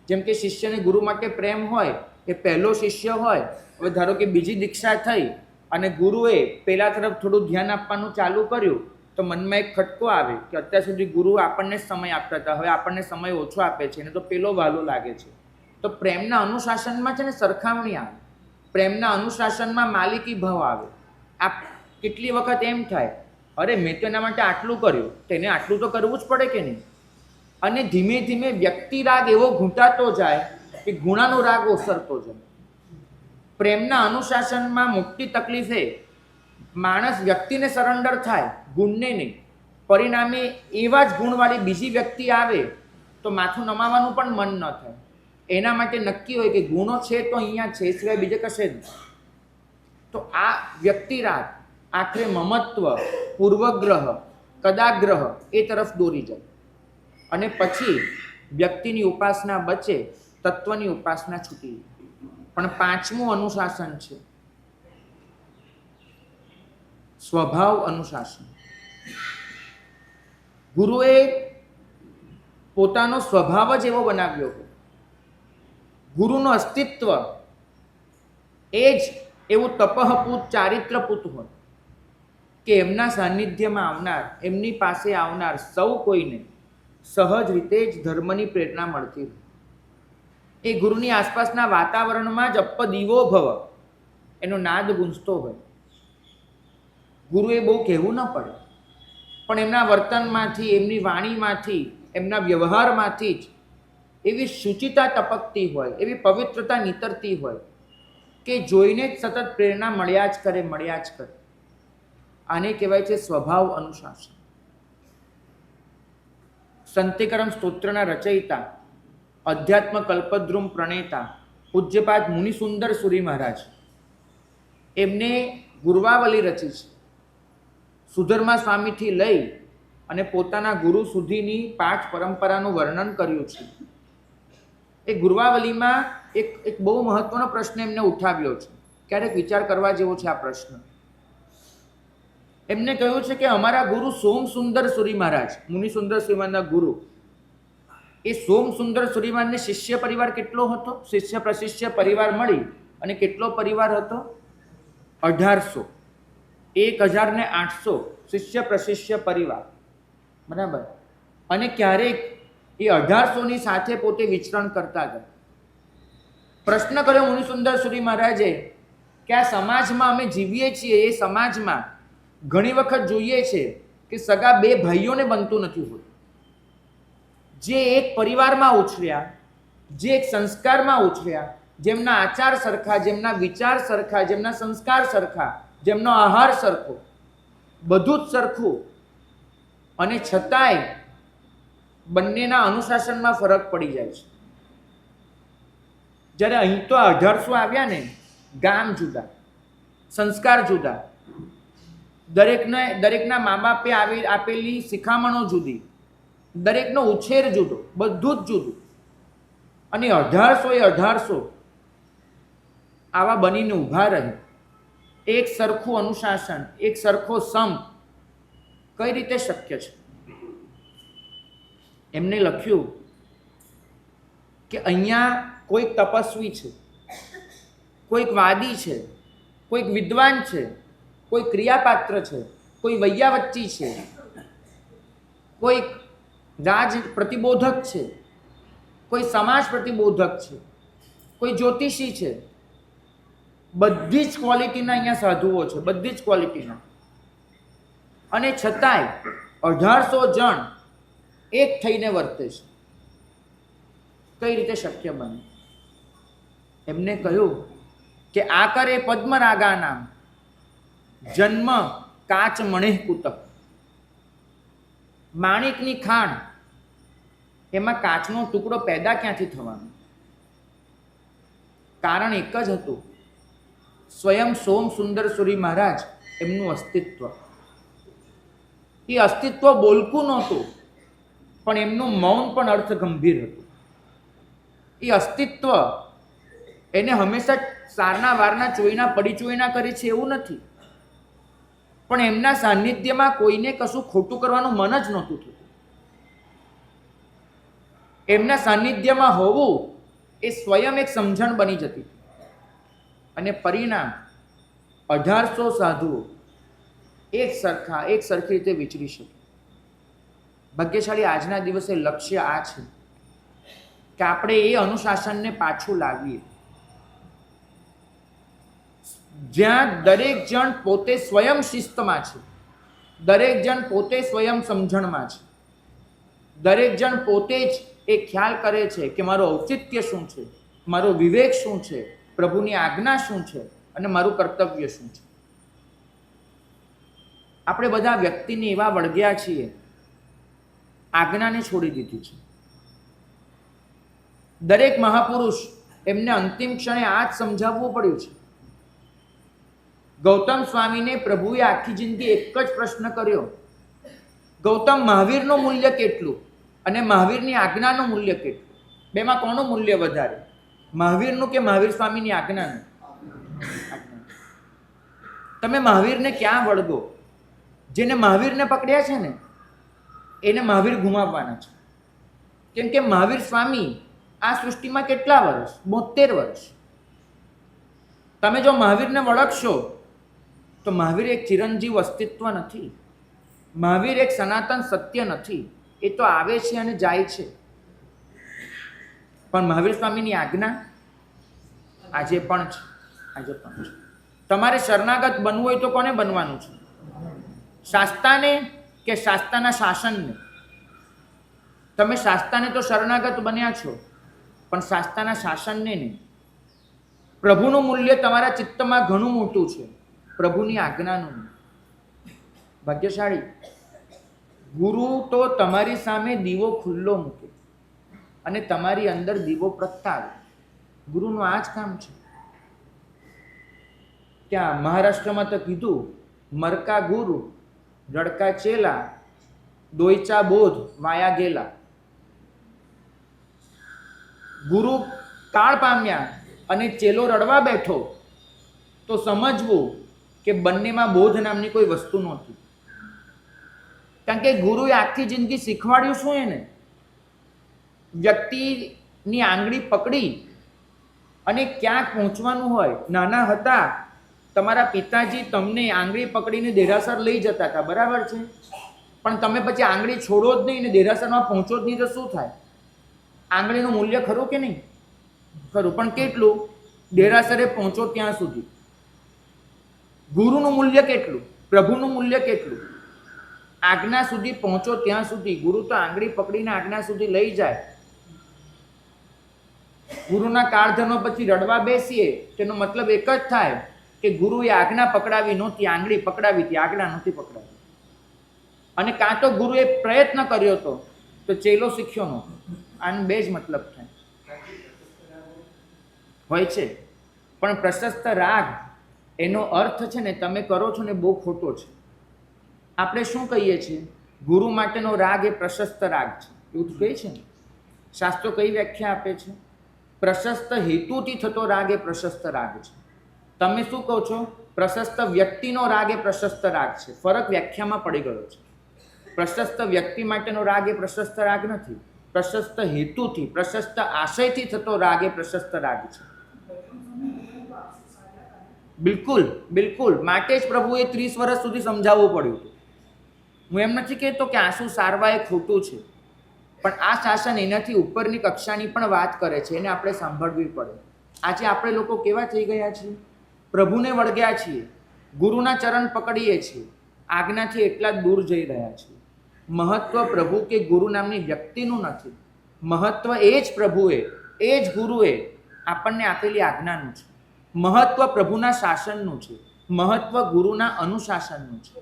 જેમ કે શિષ્યને ગુરુ માટે પ્રેમ હોય, એ પહેલો શિષ્ય હોય, હવે ધારો કે બીજી દીક્ષા થઈ અને ગુરુએ પેલા તરફ થોડું ધ્યાન આપવાનું ચાલુ કર્યું, તો મનમાં એક ખટકો આવે કે અત્યાર સુધી ગુરુ આપણને સમય આપતા હતા, હવે આપણને સમય ઓછો આપે છે, એને તો પેલો વહાલો લાગે છે. તો પ્રેમના અનુશાસનમાં છે ને સરખામણી આવે, પ્રેમના અનુશાસનમાં માલિકી ભાવ આવે. આ કેટલી વખત એમ થાય, અરે મેં તો એના માટે આટલું કર્યું, તેને આટલું તો કરવું જ પડે કે નહીં. અને ધીમે ધીમે વ્યક્તિ રાગ એવો ઘૂંટાતો જાય કે ગુણાનો રાગ ઓસરતો જાય. પ્રેમના અનુશાસનમાં મોટી તકલીફ એ માણસ વ્યક્તિને સરેન્ડર થાય, ગુણને નહીં. પરિણામે એવા જ ગુણવાળી બીજી વ્યક્તિ આવે તો માથું નમાવાનું પણ મન ન થાય. એના માટે નક્કી હોય કે ગુણો છે તો અહીંયા છે, સિવાય બીજે કશે જ. તો આ વ્યક્તિરાગ આખરે મમત્વ, પૂર્વગ્રહ, કદાગ્રહ એ તરફ દોરી જાય. અને પછી વ્યક્તિની ઉપાસના બચે, તત્વની ઉપાસના છૂટી. પણ પાંચમું અનુશાસન છે સ્વભાવ અનુશાસન. ગુરુએ પોતાનો સ્વભાવ જ એવો બનાવ્યો હોય, ગુરુનું અસ્તિત્વ એ જ એવું તપઃપૂત, ચારિત્રપૂત હોય કે એમના સાનિધ્યમાં આવનાર, એમની પાસે આવનાર સૌ કોઈને સહજ રીતે જ ધર્મની પ્રેરણા મળતી હોય. એ ગુરુની આસપાસના વાતાવરણમાં જ અપ્પદીવો ભવ એનો નાદ ગુંજતો હોય. ગુરુએ બહુ કહેવું ન પડે, પણ એમના વર્તનમાંથી, એમની વાણીમાંથી, એમના વ્યવહારમાંથી જ એવી શુચિતા ટપકતી હોય, એવી પવિત્રતા નીતરતી હોય કે જોઈને જ સતત પ્રેરણા મળ્યા જ કરે, મળ્યા જ કરે. આને કહેવાય છે સ્વભાવ અનુશાસન. સંતિકરમ સ્તોત્રના રચયિતા, અધ્યાત્મ કલ્પદ્રુમ પ્રણેતા પૂજ્યપાદ મુનિસુંદર સુરી મહારાજ, એમને ગુરવાવલી રચી છે. સુધર્મા સ્વામીથી લઈ અને પોતાના ગુરુ સુધીની પાઠ પરંપરાનું વર્ણન કર્યું છે. એ ગુરવાવલીમાં એક બહુ મહત્વનો પ્રશ્ન એમને ઉઠાવ્યો છે. ક્યારેક વિચાર કરવા જેવો છે આ પ્રશ્ન. એમને કહ્યું છે કે અમારા ગુરુ સોમસુંદર સુરી મહારાજ, મુનિસુંદર સુરી મહારાજના ગુરુ, એ સોમસુંદર સુરી મહારાજને શિષ્ય પરિવાર કેટલો હતો? શિષ્ય પ્રશિષ્ય પરિવાર મળી અને કેટલો પરિવાર હતો? 1800. 1800 શિષ્ય પ્રશિષ્ય પરિવાર, બરાબર. અને ક્યારેક એ 1800ની સાથે પોતે વિચરણ કરતા ગયા. પ્રશ્ન કર્યો મુનિસુંદર સુરી મહારાજે કે આ સમાજમાં અમે જીવીએ છીએ, એ સમાજમાં ઘણી વખત જોઈએ છે કે સગા બે ભાઈઓને બનતું નથી હોતું. જે એક પરિવારમાં ઉછર્યા, જે એક સંસ્કારમાં ઉછર્યા, જેમના આચાર સરખા, જેમના વિચાર સરખા, જેમના સંસ્કાર સરખા, જેમનો આહાર સરખો, બધું જ સરખું, અને છતાંય બંનેના અનુશાસનમાં ફરક પડી જાય છે. જ્યારે અહીં તો 1800 આવ્યા ને, ગામ જુદા, સંસ્કાર જુદા, દરેકના મા બાપે આપેલી શિખામણો જુદી, દરેકનો ઉછેર જુદો, બધું જ જુદું. અને 1800 આવા બનીને ઊભા રહે, એક સરખું અનુશાસન, એક સરખો સંપ કઈ રીતે શક્ય છે? એમને લખ્યું કે અહીંયા કોઈક તપસ્વી છે, કોઈક વાદી છે, કોઈક વિદ્વાન છે, કોઈ ક્રિયાપાત્ર છે, કોઈ વૈયાવચ્ચી છે, કોઈક રાજ પ્રતિબોધક છે, કોઈ સમાજ પ્રતિબોધક છે, કોઈ જ્યોતિષી છે. બધી જ ક્વોલિટીના અહીંયા સાધુઓ છે, બધી જ ક્વોલિટીના. અને છતાંય 1800 જણ એક થઈને વર્તે છે. કઈ રીતે શક્ય બને? એમને કહ્યું કે આકરે પદ્મરાગા નામ જન્મ કાચ મણેહ કુતક. માણિકની ખાણ, એમાં કાચનો ટુકડો પેદા ક્યાંથી થવાનો? કારણ એક જ હતું, સ્વયં સોમ સુંદર સુરી મહારાજ, એમનું અસ્તિત્વ. એ અસ્તિત્વ બોલકું નહોતું, પણ એમનું મૌન પણ અર્થ ગંભીર હતું. એ અસ્તિત્વ એને હંમેશા સારના વારના ચોઈના પડી ચોઈના કરે છે એવું નથી, પણ એમના સાનિધ્યમાં કોઈને કશું ખોટું કરવાનું મન જ નહોતું થતું. એમના સાનિધ્યમાં હોવું એ સ્વયં એક સમજણ બની જતી. અને પરિણામ 1800 સાધુઓ એક સરખી રીતે વિચરી શકે. ભાગ્યશાળી આજના દિવસે લક્ષ્ય આ છે કે આપણે એ અનુશાસનને પાછું લાવીએ, જ્યાં દરેક જણ પોતે સ્વયં શિસ્તમાં છે, દરેક જણ પોતે સ્વયં સમજણમાં છે, દરેક જણ પોતે જ એ ખ્યાલ કરે છે કે મારું ઔચિત્ય શું છે, મારો વિવેક શું છે, પ્રભુની આજ્ઞા શું છે અને મારું કર્તવ્ય શું છે. આપણે બધા વ્યક્તિને એવા વળગ્યા છીએ, આજ્ઞાને છોડી દીધી છે. દરેક મહાપુરુષ એમને અંતિમ ક્ષણે આ જ સમજાવવું પડ્યું છે. ગૌતમ સ્વામીને પ્રભુએ આખી જિંદગી એક જ પ્રશ્ન કર્યો, ગૌતમ, મહાવીરનું મૂલ્ય કેટલું અને મહાવીરની આજ્ઞાનું મૂલ્ય કેટલું? બેમાં કોનું મૂલ્ય વધારે, મહાવીરનું કે મહાવીર સ્વામીની આજ્ઞાનું? તમે મહાવીરને ક્યાં વળગો? જેને મહાવીરને પકડ્યા છે ને એને મહાવીર ગુમાવવાના છે. કેમ કે મહાવીર સ્વામી આ સૃષ્ટિમાં કેટલા વર્ષ? 72 વર્ષ. તમે જો મહાવીરને વળગશો તો મહાવીર એક ચિરંજીવ અસ્તિત્વ નથી, મહાવીર એક સનાતન સત્ય નથી. એ તો આવે છે અને જાય છે, પણ મહાવીર સ્વામીની આજ્ઞા આજે પણ છે, આજે પણ છે. તમારે શરણાગત બનવું હોય તો કોને બનવાનું છે? શાસ્તાને કે શાસ્તાના શાસનને? તમે શાસ્તાને તો શરણાગત બન્યા છો, પણ શાસ્તાના શાસનને નહીં. પ્રભુનું મૂલ્ય તમારા ચિત્તમાં ઘણું મોટું છે, પ્રભુની આજ્ઞાનું. ભાગ્યશાળી ગુરુ તો તમારી સામે દીવો ખુલ્લો મૂકે અને તમારી અંદર દીવો પ્રગટાવે. ગુરુનું આ જ કામ છે. ત્યાં મહારાષ્ટ્રમાં તો કીધું, મરકા ગુરુ રડકા ચેલા, દોયચા બોધ વાયા ગેલા. ગુરુ કાળ પામ્યા અને ચેલો રડવા બેઠો તો સમજવું કે બંનેમાં બોધ નામની કોઈ વસ્તુ નહોતી. કારણ કે ગુરુએ આખી જિંદગી શીખવાડ્યું શું? એને વ્યક્તિની આંગળી પકડી અને ક્યાંક પહોંચવાનું હોય. નાના હતા તમારા પિતાજી તમને આંગળી પકડીને દેરાસર લઈ જતા હતા, બરાબર છે? પણ તમે પછી આંગળી છોડો જ નહીં ને દેરાસરમાં પહોંચો જ નહીં તો શું થાય? આંગળીનું મૂલ્ય ખરું કે નહીં? ખરું, પણ કેટલું? દેરાસરે પહોંચો ત્યાં સુધી. ગુરુનું મૂલ્ય કેટલું? પ્રભુનું મૂલ્ય કેટલું? આજ્ઞા સુધી પહોંચો ત્યાં સુધી. ગુરુ તો આંગળી પકડીને આજ્ઞા સુધી લઈ જાય. ગુરુના કાળધર્મ પછી રડવા બેસીએ તેનો મતલબ એક જ થાય કે ગુરુએ આજ્ઞા પકડાવી નહોતી, આંગળી પકડાવી હતી, આજ્ઞા નહોતી પકડાવી. અને કાં તો ગુરુએ પ્રયત્ન કર્યો હતો તો ચેલો શીખ્યો નહોતો. આનો બે જ મતલબ થાય હોય છે. પણ પ્રશસ્ત રાગ એનો અર્થ છે ને તમે કરો છો ને બહુ ખોટો છે. આપણે શું કહીએ છીએ? ગુરુ માટેનો રાગ એ પ્રશસ્ત રાગ છે, એવું કહે છે ને. શાસ્ત્રો કઈ વ્યાખ્યા આપે છે? પ્રશસ્ત હેતુથી થતો રાગ એ પ્રશસ્ત રાગ છે. તમે શું કહો છો? પ્રશસ્ત વ્યક્તિનો રાગ એ પ્રશસ્ત રાગ છે. ફરક વ્યાખ્યામાં પડી ગયો છે. પ્રશસ્ત વ્યક્તિ માટેનો રાગ એ પ્રશસ્ત રાગ નથી. પ્રશસ્ત હેતુથી, પ્રશસ્ત આશયથી થતો રાગ એ પ્રશસ્ત રાગ છે. બિલકુલ બિલકુલ. માટે જ પ્રભુએ 30 વર્ષ સુધી સમજાવવું પડ્યું હતું. હું એમ નથી કહેતો કે આંસુ સારવા એ ખોટું છે, પણ આ શાસન એનાથી ઉપરની કક્ષાની પણ વાત કરે છે, એને આપણે સાંભળવી પડે. આજે આપણે લોકો કેવા થઈ ગયા છીએ? પ્રભુને વળગ્યા છીએ, ગુરુના ચરણ પકડીએ છીએ, આજ્ઞાથી એટલા જ દૂર જઈ રહ્યા છીએ. મહત્વ પ્રભુ કે ગુરુ નામની વ્યક્તિનું નથી. મહત્વ એ જ પ્રભુએ, એ જ ગુરુએ આપણને આપેલી આજ્ઞાનું છે. મહત્વ પ્રભુના શાસનનું છે. મહત્વ ગુરુના અનુશાસનનું છે.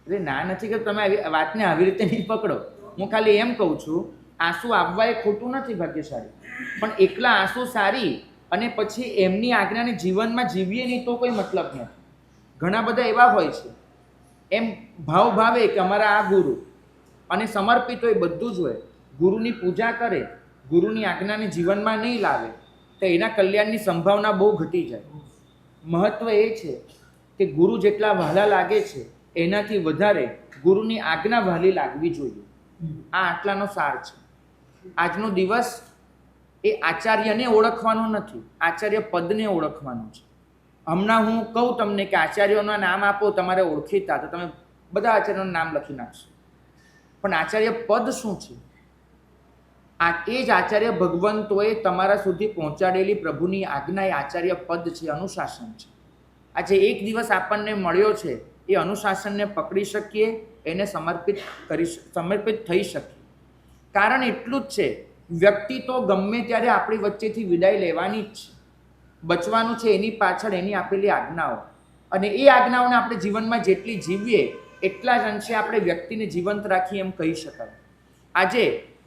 અરે ના, નથી કે તમે વાતને આવી રીતે નહીં પકડો. હું ખાલી એમ કહું છું, આંસુ આવવા એ ખોટું નથી ભાગ્યશાળી, પણ એકલા આંસુ સારી અને પછી એમની આજ્ઞાને જીવનમાં જીવીએ નહીં તો કોઈ મતલબ નથી. ઘણા બધા એવા હોય છે, એમ ભાવ ભાવે કે અમારા આ ગુરુ અને સમર્પિત હોય, બધું જ હોય, ગુરુની પૂજા કરે, ગુરુની આજ્ઞાને જીવનમાં નહીં લાવે તો એના કલ્યાણની સંભાવના બહુ ઘટી જાય. મહત્વ એ છે કે ગુરુ જેટલા વહાલા લાગે છે એનાથી વધારે ગુરુની આજ્ઞા વહાલી લાગવી જોઈએ. આ આટલાનો સાર છે. આજનો દિવસ એ આચાર્યને ઓળખવાનો નથી, આચાર્ય પદને ઓળખવાનું છે. હમણાં હું કહું તમને કે આચાર્યોના નામ આપો તમારે ઓળખીતા, તો તમે બધા આચાર્યોનું નામ લખી નાખશો, પણ આચાર્ય પદ શું છે? એ જ આચાર્ય ભગવંતોએ તમારા સુધી પહોંચાડેલી પ્રભુની આજ્ઞા એ આચાર્ય પદ છે, અનુશાસન છે. આજે એક દિવસ આપણને મળ્યો છે, એ અનુશાસનને પકડી શકીએ, એને સમર્પિત થઈ શકીએ. કારણ એટલું જ છે, વ્યક્તિ તો ગમે ત્યારે આપણી વચ્ચેથી વિદાય લેવાની જ છે. બચવાનું છે એની પાછળ એની આપેલી આજ્ઞાઓ, અને એ આજ્ઞાઓને આપણે જીવનમાં જેટલી જીવીએ એટલા જ અંશે આપણે વ્યક્તિને જીવંત રાખીએ એમ કહી શકાય. આજે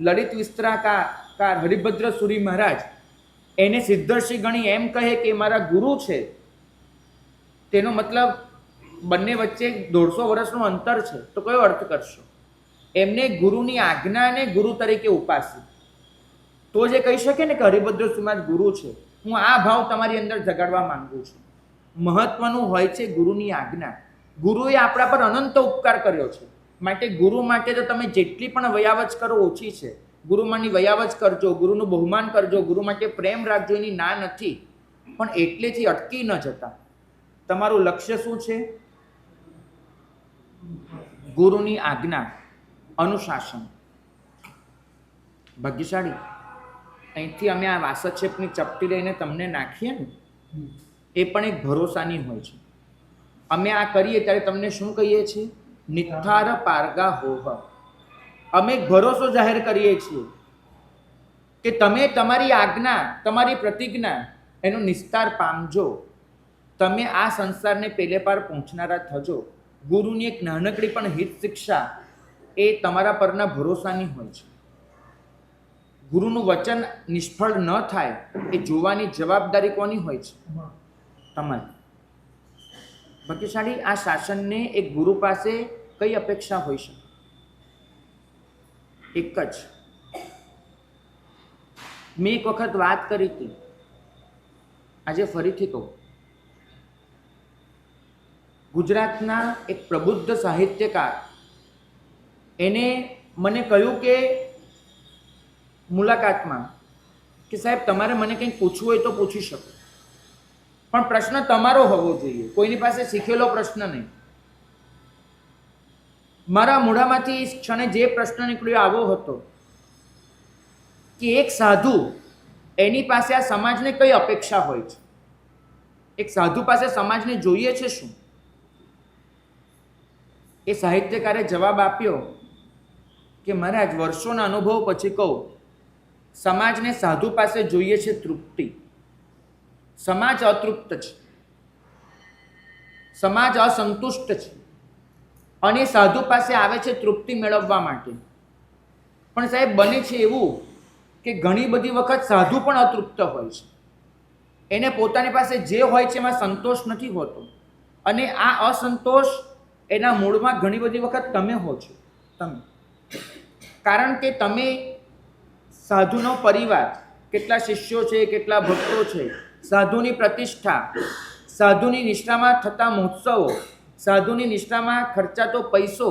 લલિત વિસ્તરાકાર હરિભદ્ર સુરી મહારાજ એને સિદ્ધર્ષિ ગણી એમ કહે કે મારા ગુરુ છે, તેનો મતલબ બંને વચ્ચે 150 વર્ષનું અંતર છે, તો કયો અર્થ કરશો? એમને ગુરુની આજ્ઞાને ગુરુ તરીકે ઉપાસી, તો જે કહી શકે ને કે હરિભદ્ર સુરી ગુરુ છે. હું આ ભાવ તમારી અંદર જગાડવા માંગુ છું. મહત્વનું હોય છે ગુરુની આજ્ઞા. ગુરુએ આપણા પર અનંત ઉપકાર કર્યો છે, માટે ગુરુ માટે તો તમે જેટલી પણ વયાવચ કરો ઓછી છે. ગુરુમાંની વયાવચ કરજો, ગુરુનું બહુમાન કરજો, ગુરુ માટે પ્રેમ રાખજો, એની ના નથી, પણ એટલેથી અટકી ન જતા. તમારું લક્ષ્ય શું છે? ગુરુની આજ્ઞા, અનુશાસન. ભાગ્યશાળી. અહીંથી અમે આ વાસક્ષેપની ચપટી લઈને તમને નાખીએ ને, એ પણ એક ભરોસાની હોય છે. અમે આ કરીએ ત્યારે તમને શું કહીએ છીએ? નિથાર પારગા હોહ. અમે એક ભરોસો જાહેર કરીએ છીએ કે તમે તમારી આજ્ઞા, તમારી પ્રતિજ્ઞા એનો નિસ્તાર પામજો. તમે આ સંસારને પેલે પાર પહોંચનારા થજો. ગુરુની એક નાનકડી પણ હિત શિક્ષા એ તમારા પરના ભરોસાની હોય છે. ગુરુનું વચન નિષ્ફળ ન થાય એ જોવાની જવાબદારી કોની હોય છે? તમારી. ભાગ્યશાળી. આ શાસનને એક ગુરુ પાસે કઈ અપેક્ષા હોઈ શકે? એક જ. મેં એક વખત વાત કરી હતી, આજે ફરીથી કહું. ગુજરાતના એક પ્રબુદ્ધ સાહિત્યકાર એને મને કહ્યું કે મુલાકાતમાં કે સાહેબ તમારે મને કંઈક પૂછવું હોય તો પૂછી શકો, પણ પ્રશ્ન તમારો હોવો જોઈએ, કોઈની પાસે શીખેલો પ્રશ્ન નહીં. મારા મોઢામાંથી એ ક્ષણે જે પ્રશ્ન નીકળ્યો આવો હતો કે એક સાધુ, એની પાસે આ સમાજને કઈ અપેક્ષા હોય છે? એક સાધુ પાસે સમાજને જોઈએ છે શું? એ સાહિત્યકારે જવાબ આપ્યો કે મહારાજ, વર્ષોના અનુભવ પછી કહું, સમાજને સાધુ પાસે જોઈએ છે તૃપ્તિ. સમાજ અતૃપ્ત છે, સમાજ અસંતુષ્ટ છે, અને સાધુ પાસે આવે છે તૃપ્તિ મેળવવા માટે. પણ સાહેબ બને છે એવું કે ઘણી બધી વખત સાધુ પણ અતૃપ્ત હોય છે. એને પોતાની પાસે જે હોય છે એમાં સંતોષ નથી હોતો, અને આ અસંતોષ એના મૂળમાં ઘણી બધી વખત તમે હો છો. તમે, કારણ કે તમે સાધુનો પરિવાર, કેટલા શિષ્યો છે, કેટલા ભક્તો છે, સાધુની પ્રતિષ્ઠા, સાધુની નિષ્ઠામાં થતા મહોત્સવો, સાધુની નિષ્ઠામાં ખર્ચાતો પૈસો,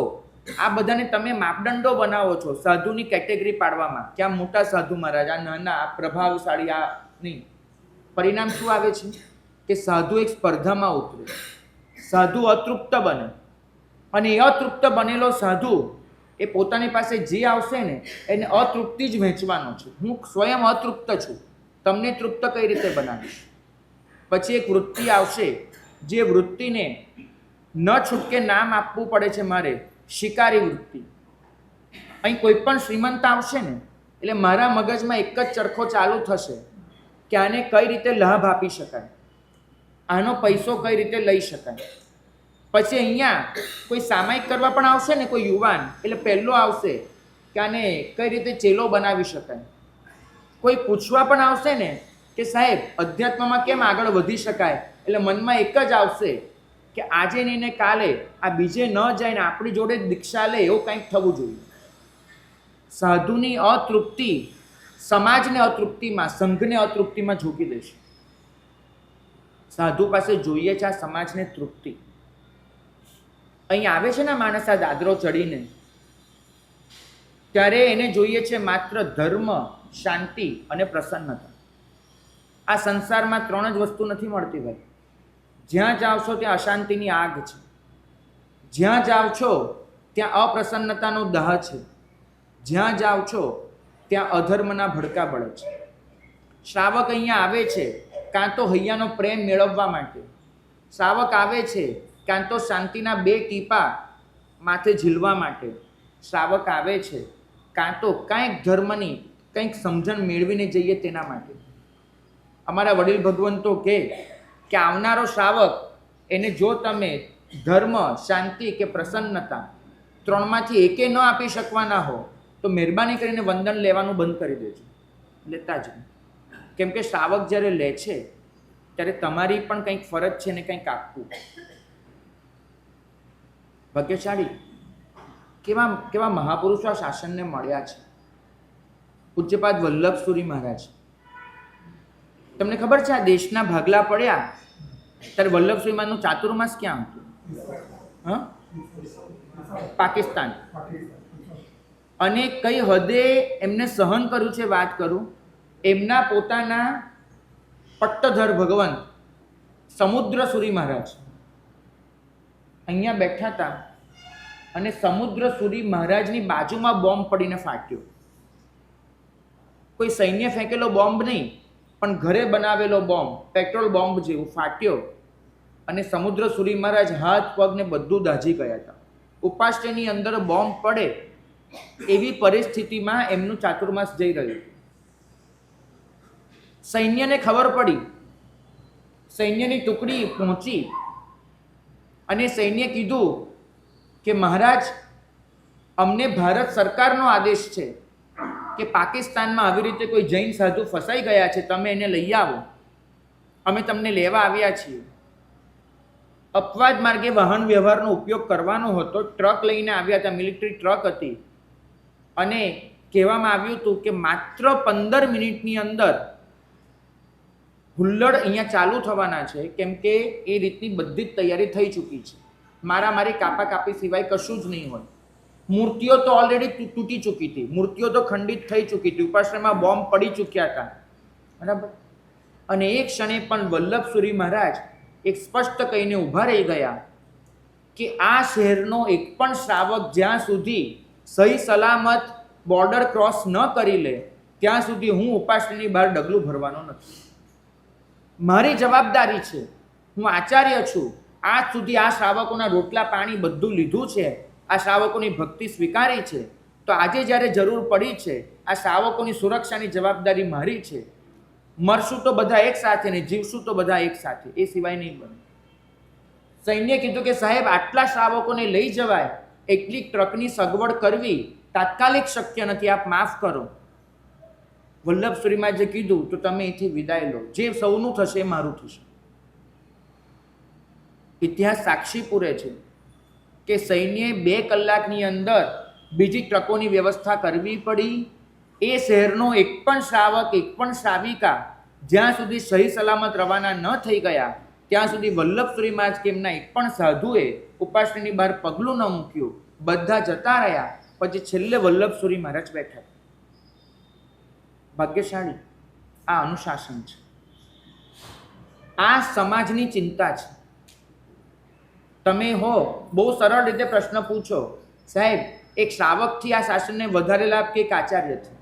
આ બધાને તમે માપદંડો બનાવો છો સાધુની કેટેગરી પાડવામાં, કે આ મોટા સાધુ મહારાજ, આ નાના, આ પ્રભાવશાળી, આ નહીં. પરિણામ શું આવે છે કે સાધુ એક સ્પર્ધામાં ઉતરે, સાધુ અતૃપ્ત બને, અને એ અતૃપ્ત બનેલો સાધુ એ પોતાની પાસે જે આવશે ને એને અતૃપ્તિ જ વહેંચવાનો છે. હું સ્વયં અતૃપ્ત છું, તમને તૃપ્ત કઈ રીતે બનાવીશ? પછી એક વૃત્તિ આવશે, જે વૃત્તિને ન છૂટકે નામ આપવું પડે છે મારે, શિકારી વૃત્તિ. અહીં કોઈ પણ શ્રીમંત આવશે ને એટલે મારા મગજમાં એક જ ચરખો ચાલુ થશે કે આને કઈ રીતે લાભ આપી શકાય, આનો પૈસો કઈ રીતે લઈ શકાય. પછી અહીંયા કોઈ સામાયિક કરવા પણ આવશે ને કોઈ યુવાન, એટલે પહેલો આવશે કે આને કઈ રીતે ચેલો બનાવી શકાય. કોઈ પૂછવા પણ આવશે ને કે સાહેબ અધ્યાત્મમાં કેમ આગળ વધી શકાય, એટલે મનમાં એક જ આવશે કે આજે નહીં ને કાલે આ બીજે ન જાય ને આપણી જોડે જ દીક્ષા લે, એવું કંઈક થવું જોઈએ. સાધુની અતૃપ્તિ સમાજને અતૃપ્તિમાં, સંઘને અતૃપ્તિમાં ઝૂકી દેશે. સાધુ પાસે જોઈએ છે આ સમાજને તૃપ્તિ. અહીં આવે છે ને માણસ આ દાદરો ચડીને, ત્યારે એને જોઈએ છે માત્ર ધર્મ, શાંતિ અને પ્રસન્નતા. આ સંસારમાં 3 જ વસ્તુ નથી મળતી ભાઈ. જ્યાં જાઓ છો ત્યાં અશાંતિની આગ છે, જ્યાં જાઓ છો ત્યાં અપ્રસન્નતાનો દાહ છે, જ્યાં જાઓ છો ત્યાં અધર્મના ભડકા બળે છે. શ્રાવક અહીંયા આવે છે કાં તો હૈયાનો પ્રેમ મેળવવા માટે, શ્રાવક આવે છે કાં તો શાંતિના 2 ટીપા માથે ઝીલવા માટે, શ્રાવક આવે છે કાં તો કાંઈક ધર્મની કંઈક સમજણ મેળવીને જઈએ તેના માટે. અમારા વડીલ ભગવંતો કહે કે આવનારો શ્રાવક એને જો તમે ધર્મ, શાંતિ કે પ્રસન્નતા 3માંથી એકે ન આપી શકવાના હો તો મહેરબાની કરીને વંદન લેવાનું બંધ કરી દેજો, લેતા જ નહીં. કેમ કે શ્રાવક જ્યારે લે છે ત્યારે તમારી પણ કંઈક ફરજ છે ને કંઈક આપવું. ભાગ્યશાળી કેવા કેવા મહાપુરુષો આ શાસનને મળ્યા છે. પૂજ્યપાદ વલ્લભ સુરી મહારાજ, તમને ખબર છે આ દેશના ભાગલા પડ્યા ત્યારે વલ્લભ સુરી મહારાજનું ચાતુર્માસ ક્યાં હતું? હા, પાકિસ્તાન. અને કઈ હદે એમને સહન કર્યું છે વાત કરું. એમના પોતાના પટ્ટધર ભગવંત સમુદ્ર સુરી મહારાજ અહીંયા બેઠા હતા, અને સમુદ્ર સુરી મહારાજની બાજુમાં બોમ્બ પડીને ફાટ્યો. કોઈ સૈન્ય ફેંકેલો બોમ્બ નહીં, પણ ઘરે બનાવેલો બોમ્બ, પેટ્રોલ બોમ્બ જેવું ફાટ્યો, અને સમુદ્ર સુરી મહારાજ હાથ પગને બધું દાઝી ગયા હતા. ઉપાસ્યની અંદર બોમ્બ પડે એવી પરિસ્થિતિમાં એમનું ચાતુર્માસ જઈ રહ્યું. સૈન્યને ખબર પડી, સૈન્યની ટુકડી પહોંચી, અને સૈન્ય કીધું કે મહારાજ, અમને ભારત સરકારનો આદેશ છે કે પાકિસ્તાનમાં આવી રીતે કોઈ જૈન સાધુ ફસાઈ ગયા છે, તમે એને લઈ આવો, અમે તમને લેવા આવ્યા છીએ. અપવાદ માર્ગે વાહન વ્યવહારનો ઉપયોગ કરવાનો હતો, ટ્રક લઈને આવ્યા હતા, મિલિટરી ટ્રક હતી, અને કહેવામાં આવ્યું હતું કે માત્ર 15 મિનિટની અંદર હુલ્લડ અહીંયા ચાલુ થવાના છે, કેમ કે એ રીતની બધી જ તૈયારી થઈ ચૂકી છે. મારી કાપી સિવાય કશું જ નહીં હોય. મૂર્તિઓ તો ઓલરેડી તૂટી ચૂકી હતી, મૂર્તિઓ તો ખંડિત થઈ ચૂકી હતી, ઉપાશ્રયમાં બોમ્બ પડી ચૂક્યા હતા, બરાબર. અને એક ક્ષણે પણ વલ્લભ સુરી મહારાજ એક સ્પષ્ટ કહીને ઊભા રહી ગયા કે આ શહેરનો એક પણ શ્રાવક જ્યાં સુધી સહી સલામત બોર્ડર ક્રોસ ન કરી લે ત્યાં સુધી હું ઉપાશ્રયની બહાર ડગલું ભરવાનો નથી. મારી જવાબદારી છે, હું આચાર્ય છું, આજ સુધી આ શ્રાવકોના રોટલા પાણી બધું લીધું છે, આ શ્રાવકોની ભક્તિ સ્વીકારી છે, તો આજે જ્યારે જરૂર પડી છે આ શ્રાવકોની સુરક્ષાની જવાબદારી મારી છે. મરશું તો બધા એક સાથે ને જીવશું તો બધા એક સાથે, એ સિવાય નહીં બને. સૈન્યે કીધું કે સાહેબ આટલા શ્રાવકોને લઈ જવાય એટલી ટ્રકની સગવડ કરવી તાત્કાલિક શક્ય નથી, આપ માફ કરો. વલ્લભશ્રીમાં જે કીધું તો તમે અહીંથી વિદાય લો, જે સૌનું થશે એ મારું થશે. ઇતિહાસ સાક્ષી પૂરે છે કે સૈન્યએ 2 કલાકની અંદર બીજી ટ્રકોની વ્યવસ્થા કરવી પડી. એ શહેરનો એક પણ શ્રાવક, એક પણ શ્રાવિકા જ્યાં સુધી સહી સલામત રવાના ન થઈ ગયા ત્યાં સુધી વલ્લભશ્રીમાં જ કે એમના એક પણ સાધુએ ઉપાસનીની બહાર પગલું ન મૂક્યું. બધા જતા રહ્યા. પછી છેલ્લે વલ્લભશ્રી મહારાજ બેઠા. ભાગ્યશાળી આ અનુશાસન છે. આ સમાજની ચિંતા છે. તમે હો બહુ સરળ રીતે પ્રશ્ન પૂછો, સાહેબ એક શ્રાવકથી આ શાસનને વધારે લાભ કે એક આચાર્યથી?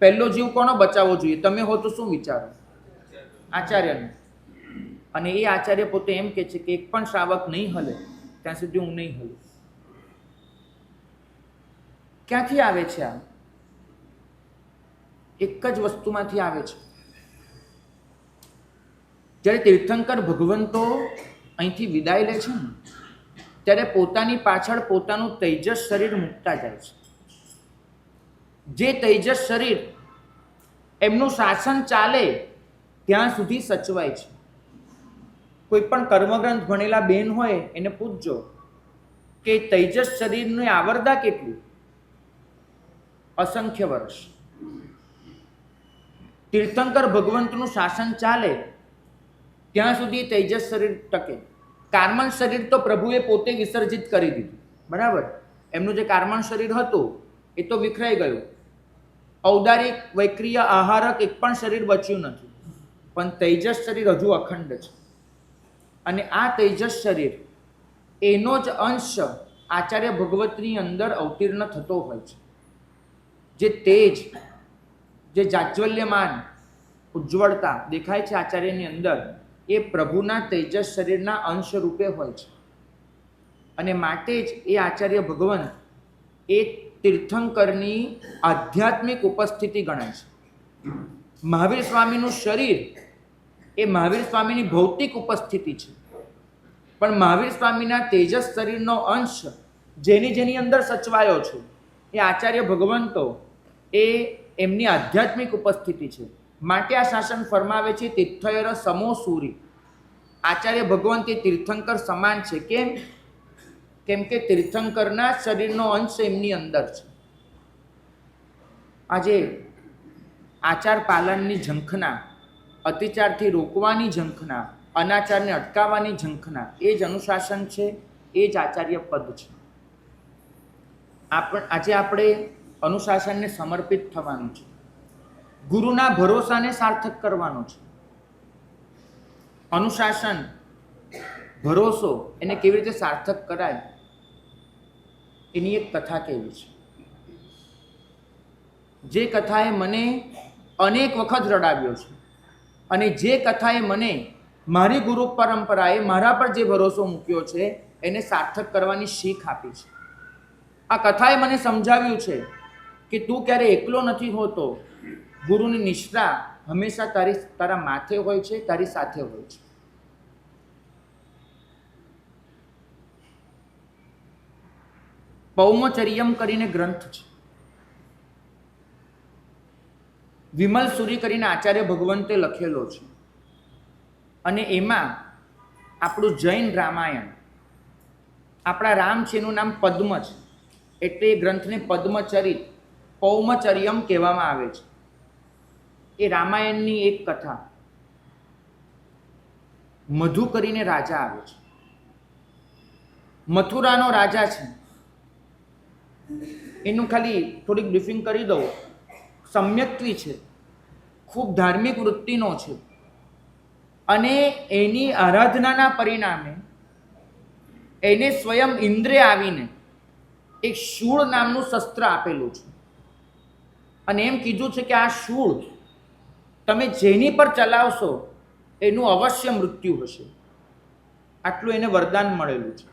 પહેલો જીવ કોનો બચાવવો જોઈએ? તમે હો તો શું વિચારો? આચાર્યને. અને એ આચાર્ય પોતે એમ કે છે કે એક પણ શ્રાવક નહીં હલે ત્યાં સુધી હું નહીં હલું. ક્યાંથી આવે છે આ? એક જ વસ્તુમાંથી આવે છે. જ્યારે તીર્થંકર ભગવંતો અહીંથી વિદાય લે છે ને ત્યારે પોતાની પાછળ પોતાનું તેજસ શરીર મૂકતા જાય છે. જે તેજસ શરીર એમનું શાસન ચાલે ત્યાં સુધી સચવાય છે. કોઈ પણ કર્મગ્રંથ ભણેલા બેન હોય એને પૂછજો કે તેજસ શરીરની આવરદા કેટલી? અસંખ્ય વર્ષ. તીર્થંકર ભગવંતનું શાસન ચાલે ત્યાં સુધી તેજસ શરીર ટકે. કાર્મણ શરીર તો પ્રભુએ પોતે વિસર્જિત કરી દીધું, બરાબર? એમનું જે કાર્મણ શરીર હતું એ તો વિખરાઈ ગયું. ઔદારિક વૈક્રિય આહારક એક પણ શરીર બચ્યું નથી, પણ તેજસ શરીર હજુ અખંડ છે. અને આ તેજસ શરીર એનો જ અંશ આચાર્ય ભગવતની અંદર અવતીર્ણ થતો હોય છે. જે તેજ, જે જાજ્વલ્યમાન ઉજ્જવળતા દેખાય છે આચાર્યની અંદર, એ પ્રભુના તેજસ શરીરના અંશ રૂપે હોય છે. અને માટે જ એ આચાર્ય ભગવાન એ તીર્થંકરની આધ્યાત્મિક ઉપસ્થિતિ ગણાય છે. મહાવીર સ્વામીનું શરીર એ મહાવીર સ્વામીની ભૌતિક ઉપસ્થિતિ છે, પણ મહાવીર સ્વામીના તેજસ શરીરનો અંશ જેની અંદર સચવાયો છે એ આચાર્ય ભગવંતો એ એમની આધ્યાત્મિક ઉપસ્થિતિ છે. માટે આ શાસન ફરમાવે છે તીર્થયર સમો સૂરી. આચાર્ય ભગવાન તે તીર્થંકર સમાન છે. કેમ કે તીર્થંકરના શરીરનો અંશ એમની અંદર છે. આજે આચાર પાલનની ઝંખના, અતિચારથી રોકવાની ઝંખના, અનાચારને અટકાવવાની ઝંખના, એ જ અનુશાસન છે, એ જ આચાર્ય પદ છે. આજે આપણે અનુશાસનને સમર્પિત થવાનું છે. ગુરુના ભરોસાને સાર્થક કરવાનો છે. અનુશાસન, ભરોસો એને કેવી રીતે સાર્થક કરાય એની એક કથા કહેવી છે. જે કથાએ મને અનેક વખત રડાવ્યો છે અને જે કથાએ મને મારી ગુરુ પરંપરાએ મારા પર જે ભરોસો મૂક્યો છે એને સાર્થક કરવાની શીખ આપી છે. આ કથાએ મને સમજાવ્યું છે કે તું ક્યારે એકલો નથી હોતો. ગુરુની નિષ્ઠા હંમેશા તારા માથે હોય છે, તારી સાથે હોય છે. પૌમચર્યમ કરીને ગ્રંથ છે. વિમલ સુરી કરીને આચાર્ય ભગવંતે લખેલો છે. અને એમાં આપણું જૈન રામાયણ, આપણા રામ છે એનું નામ પદ્મ છે, એટલે એ ગ્રંથને પદ્મચરિત, પૌમચર્યમ કહેવામાં આવે છે. એ રામાયણની એક કથા. મધુ કરીને રાજા આવે છે. મથુરાનો રાજા છે. એનું ખાલી થોડીક બ્રીફિંગ કરી દઉં. સમ્યક્ત્વી છે, ખૂબ ધાર્મિક વૃત્તિનો છે, અને એની આરાધનાના પરિણામે એને સ્વયં ઇન્દ્રે આવીને એક શૂળ નામનું શસ્ત્ર આપેલું છે અને એમ કીધું છે કે આ શૂળ તમે જેની પર ચલાવશો એનું અવશ્ય મૃત્યુ હશે. આટલું એને વરદાન મળેલું છે.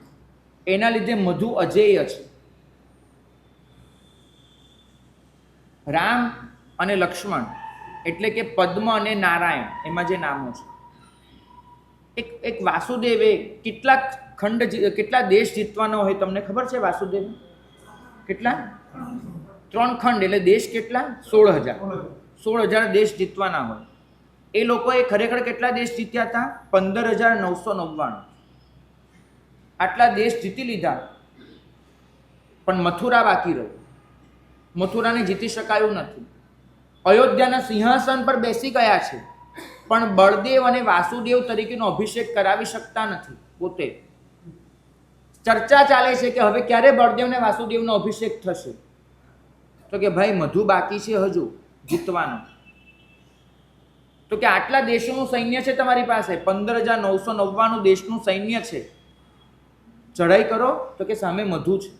એના લીધે મધુ અજેય છે. રામ અને લક્ષ્મણ એટલે કે પદ્મ અને નારાયણ, એમાં જે નામો છે. એક વાસુદેવે કેટલા દેશ જીતવાના હોય તમને ખબર છે? વાસુદેવ કેટલા? 3 ખંડ એટલે દેશ કેટલા? 16,000. 16,000 દેશ જીતવાના હોય. એ લોકોએ ખરેખર કેટલા દેશ જીત્યા હતા? 15,999. આટલા દેશ જીતી લીધા, પણ મથુરા બાકી રહ્યું. મથુરાને જીતી શકાયું નથી. અયોધ્યાના સિંહાસન પર બેસી ગયા છે, પણ બળદેવ અને વાસુદેવ તરીકેનો અભિષેક કરાવી શકતા નથી પોતે. ચર્ચા ચાલે છે કે હવે ક્યારે બળદેવ ને વાસુદેવનો અભિષેક થશે? તો કે ભાઈ મધુ બાકી છે હજુ જીતવાનો. તો કે આટલા દેશોનું સૈન્ય છે તમારી પાસે, 15,999 દેશનું સૈન્ય છે, ચઢાઈ કરો. તો કે સામે મધુ છે.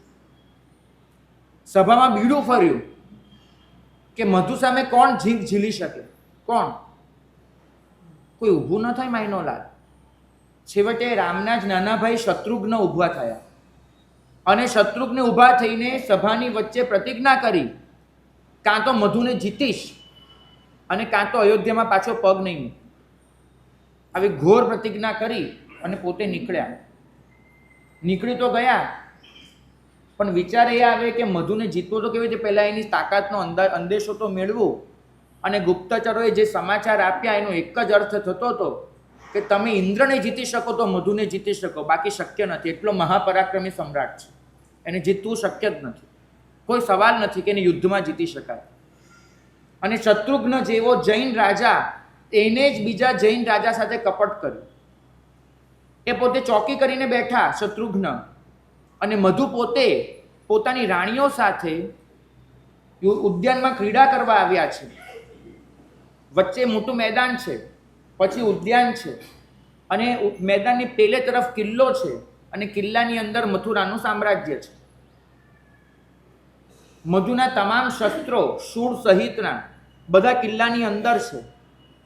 સભામાં બીડું ફર્યું કે મધુ સામે કોણ જીત ઝીલી શકે? કોણ? કોઈ ઊભું ન થાય માયનો લાલ. છેવટે રામના જ નાના ભાઈ શત્રુઘ્ન ઊભા થયા અને શત્રુઘ્ન ઊભા થઈને સભાની વચ્ચે પ્રતિજ્ઞા કરી, કાં તો મધુને જીતીશ અને કાં તો અયોધ્યામાં પાછો પગ નહીં મૂકું. આવી ઘોર પ્રતિજ્ઞા કરી અને પોતે નીકળ્યા. નીકળી તો ગયા, પણ વિચાર એ આવે કે મધુને જીતવો તો કેવી રીતે? પહેલાં એની તાકાતનો અંદેશો તો મેળવો. અને ગુપ્તચરોએ જે સમાચાર આપ્યા એનો એક જ અર્થ થતો હતો કે તમે ઇન્દ્રને જીતી શકો તો મધુને જીતી શકો, બાકી શક્ય નથી. એટલો મહાપરાક્રમી સમ્રાટ છે, એને જીતવું શક્ય જ નથી. કોઈ સવાલ નથી કે એને યુદ્ધમાં જીતી શકાય. અને શત્રુઘ્ન જેવો જૈન રાજા, એને જ બીજા જૈન રાજા સાથે કપટ કર્યું. એ પોતે ચોકી કરીને બેઠા શત્રુઘ્ન, અને મધુ પોતે પોતાની રાણીઓ સાથે ઉદ્યાનમાં ક્રીડા કરવા આવ્યા છે. વચ્ચે મોટું મેદાન છે, પછી ઉદ્યાન છે, અને મેદાનની પેલે તરફ કિલ્લો છે, અને કિલ્લાની અંદર મથુરાનું સામ્રાજ્ય છે. મધુના તમામ શસ્ત્રો શૂળ સહિતના બધા કિલ્લાની અંદર છે.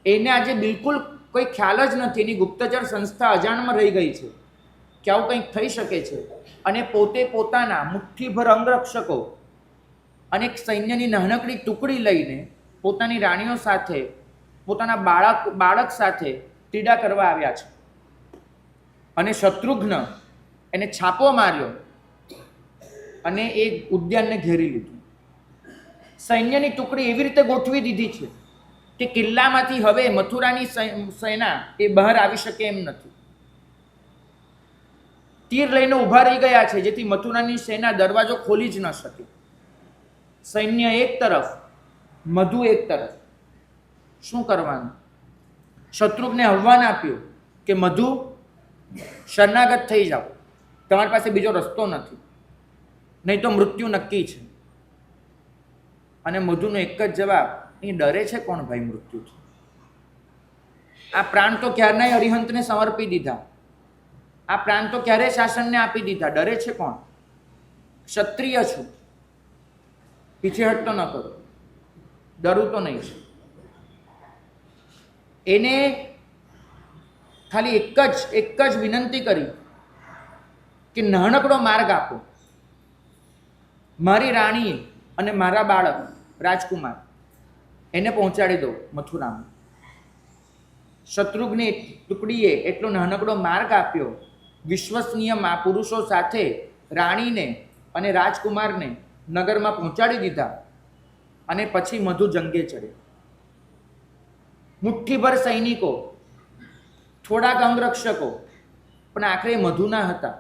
એને આજે બિલકુલ કોઈ ખ્યાલ જ નથી. એની ગુપ્તચર સંસ્થા અજાણમાં રહી ગઈ છે કે આવું કંઈક થઈ શકે છે. અને પોતે પોતાના મુઠ્ઠીભર અંગરક્ષકો અને એક સૈન્યની નાનકડી ટુકડી લઈને પોતાની રાણીઓ સાથે, પોતાના બાળક સાથે ક્રીડા કરવા આવ્યા છે. અને શત્રુઘ્ન એને છાપો માર્યો અને એ ઉદ્યાનને ઘેરી લીધું. સૈન્યની ટુકડી એવી રીતે ગોઠવી દીધી છે કે કિલ્લામાંથી હવે મથુરાની સેના એ બહાર આવી શકે એમ નથી. તીર લઈને ઊભા રહી ગયા છે, જેથી મથુરાની સેના દરવાજો ખોલી જ ન શકે. સૈન્ય એક તરફ, મધુ એક તરફ. શું કરવાનું? શત્રુઘ્ને આહ્વાન આપ્યું કે મધુ, શરણાગત થઈ જાઓ, તમારી પાસે બીજો રસ્તો નથી, નહીં તો મૃત્યુ નક્કી છે. અને મધુનો એક જ જવાબ, એ ડરે છે કોણ ભાઈ મૃત્યુથી? આ પ્રાણ તો ક્યારનાય અરિહંતને સમર્પી દીધા, આ પ્રાણ તો ક્યારે શાસનને આપી દીધા, ડરે છે કોણ? ક્ષત્રિય છું, પીછેહટ તો ન કરો, ડરું તો નહીં. એને ખાલી એક જ વિનંતી કરી કે નાનકડો માર્ગ આપો, મારી રાણી અને મારા બાળક રાજકુમાર એને પહોંચાડી દો મથુરામાં. શત્રુઘ્ની ટુકડીએ એટલો નાનકડો માર્ગ આપ્યો. વિશ્વસનીય પુરુષો સાથે રાણીને અને રાજકુમારને નગરમાં પહોંચાડી દીધા. અને પછી મધુ જંગે ચડે. મુઠ્ઠીભર સૈનિકો, થોડાક અંગરક્ષકો, પણ આખરે મધુના હતા.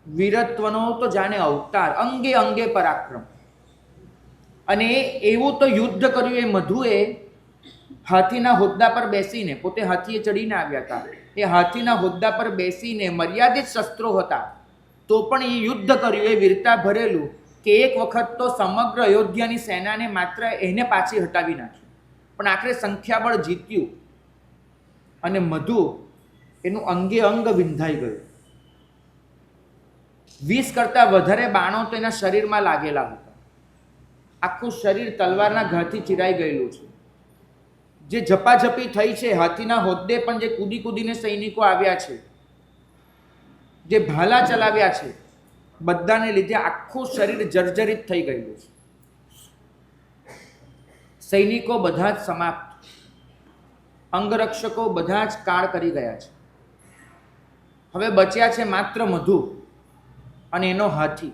વીરત્વનો તો જાણે અવતાર, અંગે અંગે પરાક્રમ. અને એવું તો યુદ્ધ કર્યું એ મધુએ હાથીના હોદ્દા પર બેસીને, પોતે હાથીએ ચડીને આવ્યા હતા, એ હાથીના હોદ્દા પર બેસીને મર્યાદિત શસ્ત્રો હતા તો પણ એ યુદ્ધ કર્યું, એ વીરતા ભરેલું કે એક વખત તો સમગ્ર અયોધ્યાની સેનાને માત્ર એને પાછી હટાવી નાખી, પણ આખરે સંખ્યાબળ જીત્યું. અને મધુ એનું અંગે અંગ વિંધાઈ ગયું. 20 કરતાં વધારે બાણો તો એના શરીરમાં લાગેલા હતા. આખું શરીર તલવારના ઘાથી ચીરાઈ ગયેલું છે. જે ઝપાઝપી થઈ છે, હાથીના હોદ્દે પણ જે કૂદી કૂદીને સૈનિકો આવ્યા છે, જે ભાલા ચલાવ્યા છે, બધાને લીધે આખું શરીર જર્જરિત થઈ ગયેલું છે. સૈનિકો બધા જ સમાપ્ત, અંગરક્ષકો બધા જ કાળ કરી ગયા છે. હવે બચ્યા છે માત્ર મધુ અને એનો હાથી.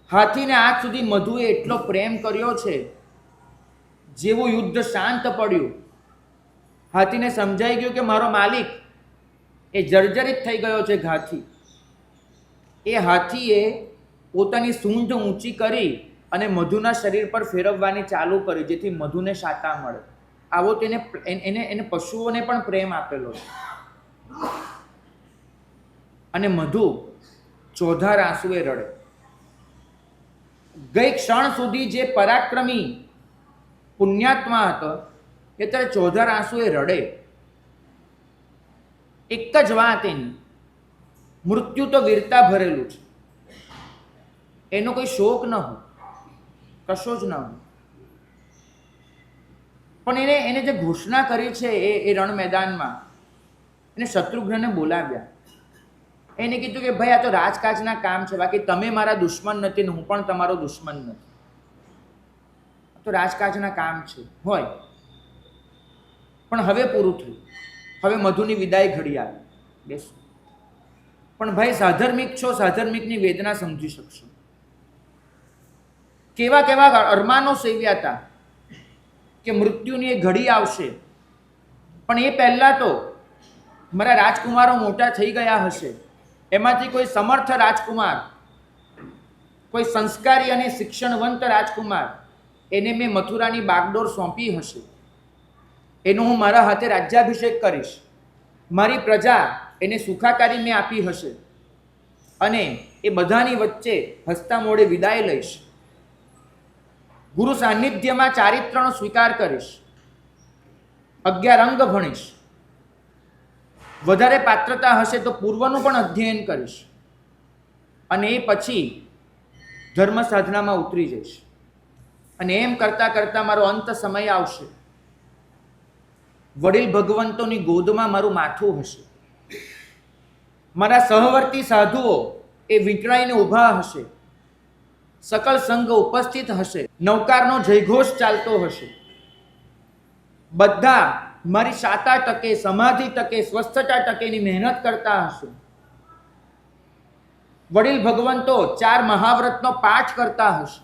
હાથીને આજ સુધી મધુએ એટલો પ્રેમ કર્યો છે, જેવું યુદ્ધ શાંત પડ્યું, હાથીને સમજાઈ ગયું કે મારો માલિક એ જર્જરિત થઈ ગયો છે ઘાથી. એ હાથીએ પોતાની સૂંઢ ઊંચી કરી અને મધુના શરીર પર ફેરવવાની ચાલુ કરી, જેથી મધુને શાતા મળે. આવો તેને એને પશુઓને પણ પ્રેમ આપેલો છે. અને મધુ ચોધાર આંસુએ રડે. ગઈ ક્ષણ સુધી જે પરાક્રમી પુણ્યાત્મા હતો એ ત્યારે ચોધાર આંસુએ રડે. એક જ વાત એની, મૃત્યુ તો વીરતા ભરેલું છે, એનો કોઈ શોક ન હોય, કશો જ ન હોય. પણ એને જે ઘોષણા કરી છે એ રણ મેદાનમાં, એને શત્રુઘ્નને બોલાવ્યા. એને કીધું કે ભાઈ આ તો રાજકાજના કામ છે, બાકી તમે મારા દુશ્મન નથી ને હું પણ તમારો દુશ્મન નથી. તો રાજકાજના કામ છે હોય, પણ હવે પૂરું થયું. હવે મધુની વિદાય ઘડી આવી. બેસો. પણ ભાઈ સાધર્મિક છો, સાધર્મિકની વેદના સમજી શકશો. કેવા કેવા અરમાનો સેવ્યા હતા કે મૃત્યુની એ ઘડી આવશે, પણ એ પહેલા તો મારા રાજકુમારો મોટા થઈ ગયા હશે, એમાંથી કોઈ સમર્થ રાજકુમાર, કોઈ સંસ્કારી અને શિક્ષણવંત રાજકુમાર, એને મેં મથુરાની બાગડોર સોંપી હશે. એનો હું મારા હાથે રાજ્યાભિષેક કરીશ. મારી પ્રજા એને સુખાકારી મેં આપી હશે અને એ બધાની વચ્ચે હસતા મોઢે વિદાય લઈશ. ગુરુ સાનિધ્યમાં ચારિત્રનો સ્વીકાર કરીશ. 11 અંગ ભણીશ. વધારે પાત્રતા હશે તો પૂર્વનું પણ અધ્યયન કરીશ અને એ પછી ધર્મ સાધનામાં ઉતરી જઈશ. અને એમ કરતાં કરતાં મારો અંત સમય આવશે. વડીલ ભગવંતોની ગોદમાં મારું માથું હશે. મારા સહવર્તી સાધુઓ એ વીંટળાઈને ઊભા હશે. સકલ સંઘ ઉપસ્થિત હશે. નવકારનો જયઘોષ ચાલતો હશે. બધા મારી શાતા ટકે, સમાધિ ટકે, સ્વસ્થતા ટકેની મહેનત કરતા હશે. વડીલ ભગવંતો 4 મહાવ્રતનો પાઠ કરતા હશે.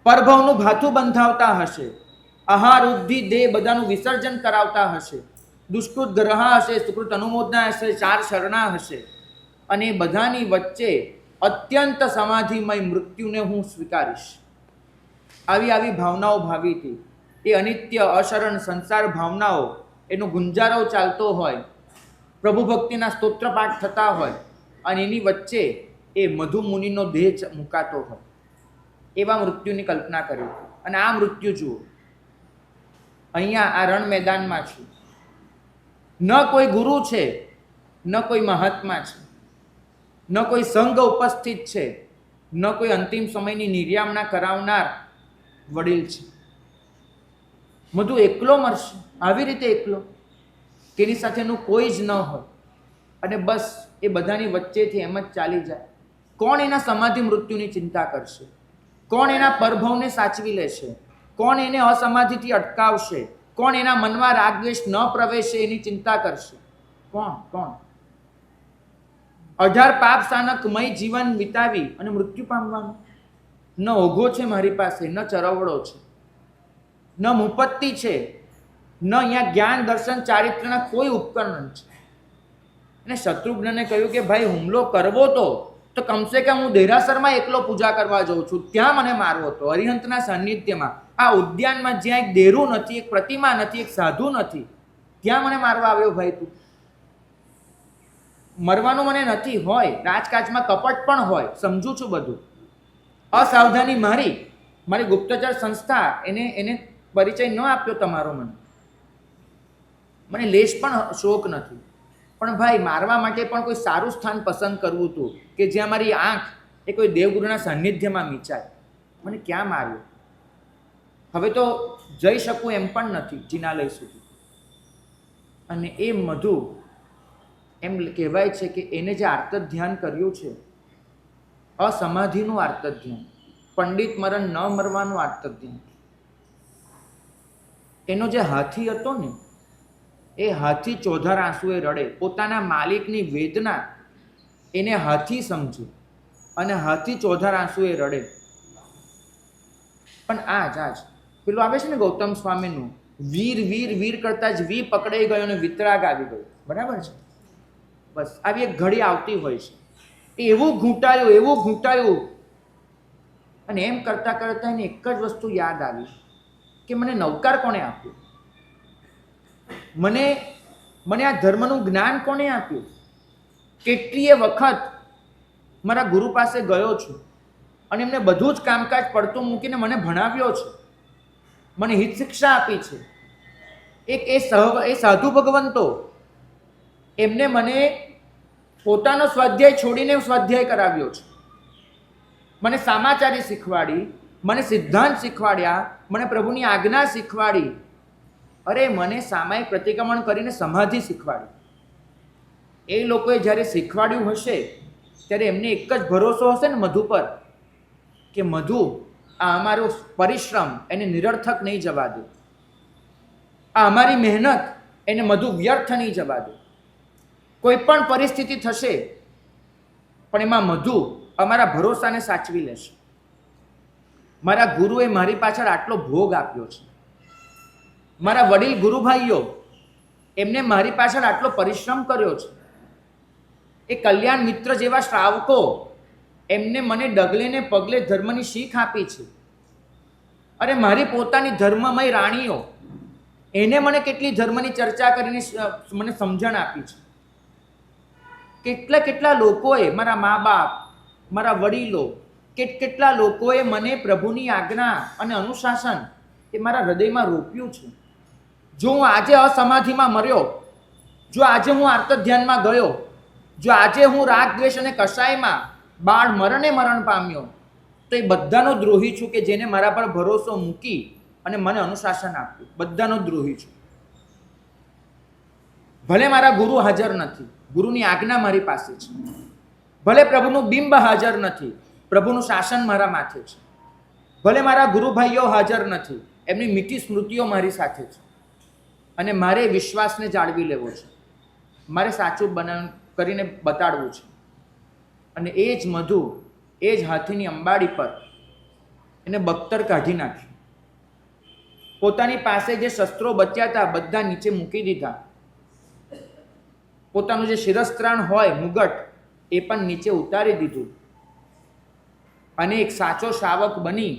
પરભવનું ભાથું બંધાવતા હશે. આહાર ઉદ્ધિ દેહ બધાનું વિસર્જન કરાવતા હશે. દુષ્કૃત ગ્રહા હશે, સુકૃત અનુમોદના હશે, 4 શરણા હશે. અને બધાની વચ્ચે અત્યંત સમાધિમય મૃત્યુને હું સ્વીકારીશ. આવી ભાવનાઓ ભાવી હતી. એ અનિત્ય અશરણ સંસાર ભાવનાઓ, એનો ગુંજારો ચાલતો હોય, પ્રભુ ભક્તિના સ્તોત્ર પાઠ થતા હોય અને એની વચ્ચે એ મધુ મુનિનો દેહ મુકાતો હોય, એવા મૃત્યુની કલ્પના કરી. અને આ મૃત્યુ જુઓ, અહીંયા આ રણ મેદાનમાં છું. ન કોઈ ગુરુ છે, ન કોઈ મહાત્મા છે, ન કોઈ સંઘ ઉપસ્થિત છે, ન કોઈ અંતિમ સમયની નિર્યામના કરાવનાર વડીલ છે. મધુ એકલો મરશે. આવી રીતે એકલો કે એની સાથેનું કોઈ જ ન હોય અને બસ એ બધાની વચ્ચેથી એમ જ ચાલી જાય. કોણ એના સમાધિ મૃત્યુની ચિંતા કરશે? કોણ એના પરભવને સાચવી લેશે? કોણ એને અસમાધિથી અટકાવશે? કોણ એના મનમાં રાગદ્વેષ ન પ્રવેશે એની ચિંતા કરશે? કોણ? 18 પાપ સાનકમય જીવન વિતાવી અને મૃત્યુ પામવાનું. ન ઓઘો છે મારી પાસે, ન ચરવડો છે, ન મુપત્તિ છે, ન અહીંયા જ્ઞાન દર્શન ચારિત્રના કોઈ ઉપકરણ છે. અને શત્રુઘ્નને કહ્યું કે ભાઈ હુમલો કરવો તો કમસે કમ હું દેરાસરમાં એકલો પૂજા કરવા જાઉં છું, ત્યાં મને મારવો તો અરિહંતના સાનિધ્યમાં, આ ઉદ્યાનમાં જ્યાં એક દેરું નથી, એક પ્રતિમા નથી, એક સાધુ નથી, ત્યાં મને મારવા આવ્યો ભાઈ તું? મરવાનું મને નથી. હોય રાજકાજમાં કપટ પણ હોય, સમજુ છું બધું. અસાવધાની મારી ગુપ્તચર સંસ્થા એને પરિચય ન આપ્યો તમારો. મને લેશ પણ શોક નથી. પણ ભાઈ મારવા માટે પણ કોઈ સારું સ્થાન પસંદ કરવું હતું કે જ્યાં મારી આંખ એ કોઈ દેવગુરુના સાનિધ્યમાં મીચાય. મને ક્યાં માર્યું? હવે તો જઈ શકું એમ પણ નથી જિનાલય સુધી. અને એ મધુ એમ કહેવાય છે કે એને જે આર્તદ ધ્યાન કર્યું છે, અસમાધિનું આર્તદ ધ્યાન, પંડિત મરણ ન મરવાનું આર્તદ ધ્યાન. એનો જે હાથી હતો ને, એ હાથી ચોધાર આંસુએ રડે. પોતાના માલિકની વેદના એને હાથી સમજે. અને હાથી ચોધાર આંસુએ રડે. પણ આજ પેલું આવે છે ને ગૌતમ સ્વામીનું, વીર વીર વીર કરતા જ વી પકડાઈ ગયો અને વિતરાગ આવી ગયો. બરાબર છે? બસ આવી એક ઘડી આવતી હોય છે. એવું ઘૂંટાયું અને એમ કરતા કરતા એને એક જ વસ્તુ યાદ આવી કે મને નવકાર કોણે આપ્યું, મને આ ધર્મનું જ્ઞાન કોણે આપ્યું. કેટલીય વખત મારા ગુરુ પાસે ગયો છું અને એમને બધું જ કામકાજ પડતું મૂકીને મને ભણાવ્યો છે, મને હિત શિક્ષા આપી છે. એ સાધુ ભગવંતો એમને મને પોતાનો સ્વાધ્યાય છોડીને સ્વાધ્યાય કરાવ્યો છે, મને સામાચારી શીખવાડી, મને સિદ્ધાંત શીખવાડ્યા, મને પ્રભુની આજ્ઞા શીખવાડી. અરે મને સામાયિક પ્રતિક્રમણ કરીને સમાધિ શીખવાડી. એ લોકોએ જ્યારે શીખવાડ્યું હશે ત્યારે એમને એક જ ભરોસો હશે ને મધુ પર, કે મધુ આ અમારો પરિશ્રમ એને નિરર્થક નહીં જવા દે, આ અમારી મહેનત એને મધુ વ્યર્થ નહીં જવા દે. કોઈ પણ પરિસ્થિતિ થશે પણ એમાં મધુ અમારા ભરોસાને સાચવી લેશે. મારા ગુરુએ મારી પાછળ આટલો ભોગ આપ્યો છે, મારા વડીલ ગુરુભાઈઓ એમને મારી પાછળ આટલો પરિશ્રમ કર્યો છે, એ કલ્યાણ મિત્ર જેવા શ્રાવકો એમને મને ડગલે ને પગલે ધર્મની શીખ આપી છે. અરે મારી પોતાની ધર્મમય રાણીઓ એને મને કેટલી ધર્મની ચર્ચા કરીને મને સમજણ આપી છે. કેટલા લોકોએ, મારા મા બાપ, મારા વડીલો, કેટલા લોકોએ મને પ્રભુની આજ્ઞા અને અનુશાસન એ મારા હૃદયમાં રોપ્યું છે. જો હું આજે અસમાધિમાં મર્યો, જો આજે હું આર્ત ધ્યાનમાં ગયો, જો આજે હું રાગ દ્વેષ અને કષાયમાં બાળ મરણ પામ્યો, તો એ બધાનો દ્રોહી છું કે જેને મારા પર ભરોસો મૂકી અને મને અનુશાસન આપ્યું. બધાનો દ્રોહી છું. ભલે મારા ગુરુ હાજર નથી, ગુરુની આજ્ઞા મારી પાસે છે. ભલે પ્રભુનું બિંબ હાજર નથી, પ્રભુનું શાસન મારા માથે છે. ભલે મારા ગુરુભાઈઓ હાજર નથી, એમની મીઠી સ્મૃતિઓ મારી સાથે છે. અને મારે વિશ્વાસને જાળવી લેવો છે, મારે સાચું કરીને બતાડવું છે. અને એ જ મધુ, એ જ હાથીની અંબાડી પર એને બખ્તર કાઢી નાખ્યું. પોતાની પાસે જે શસ્ત્રો બચ્યા હતા બધા નીચે મૂકી દીધા. પોતાનું જે શિરસ્ત્રાણ હોય મુગટ એ પણ નીચે ઉતારી દીધું. અને એક સાચો શાવક બની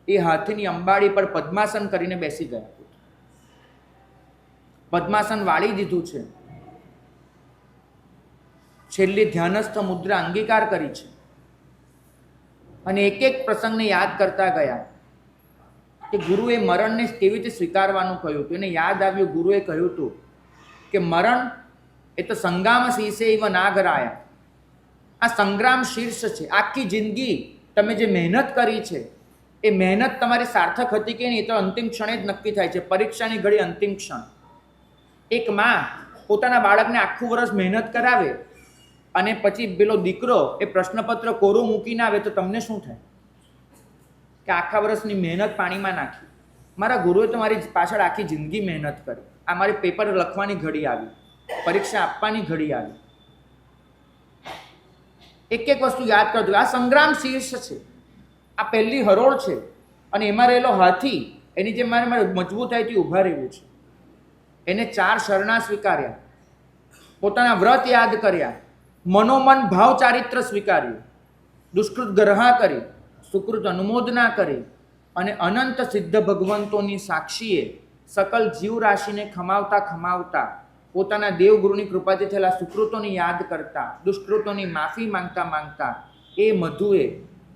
એ હાથીની અંબાડી પર પદ્માસન કરીને બેસી ગયા. પદ્માસન વાળી દીધું છે. છેલ્લી ધ્યાનસ્થ મુદ્રા અંગીકાર કરી છે. અને એક એક પ્રસંગને યાદ કરતા ગયા કે ગુરુએ મરણને કેવી રીતે સ્વીકારવાનું કહ્યું હતું. એને યાદ આવ્યું, ગુરુએ કહ્યું હતું કે મરણ એ તો સંગ્રામ શીર્ષે એવ નાગરાયા. આ સંગ્રામ શીર્ષ છે. આખી જિંદગી તમે જે મહેનત કરી છે એ મહેનત તમારી સાર્થક હતી કે નહીં તો અંતિમ ક્ષણે જ નક્કી થાય છે. પરીક્ષાની ઘડી અંતિમ ક્ષણ. એક માં પોતાના બાળકને આખું વર્ષ મહેનત કરાવે અને પછી પેલો દીકરો એ પ્રશ્નપત્ર કોરું મૂકીને આવે તો તમને શું થાય કે આખા વર્ષની મહેનત પાણીમાં નાખી. મારા ગુરુએ તો મારી પાછળ આખી જિંદગી મહેનત કરી. આ મારી પેપર લખવાની ઘડી આવી, પરીક્ષા આપવાની ઘડી આવી. એક એક વસ્તુ યાદ કરજો. આ સંગ્રામ શીર્ષ છે, આ પહેલી હરોળ છે. અને એમાં રહેલો હાથી એની જે મારે મજબૂતાઈથી ઊભા રહેવું છે. એને 4 શરણા સ્વીકાર્યા, પોતાના વ્રત યાદ કર્યા, મનોમન ભાવ ચારિત્ર સ્વીકાર્યું, દુષ્કૃત ગ્રહા કરી, સુકૃત અનુમોદના કરી અને અનંત સિદ્ધ ભગવંતોની સાક્ષીએ સકલ જીવ રાશિને ખમાવતા પોતાના દેવગુરુની કૃપાથી થયેલા સુકૃતોની યાદ કરતા, દુષ્કૃતોની માફી માંગતા એ મધુએ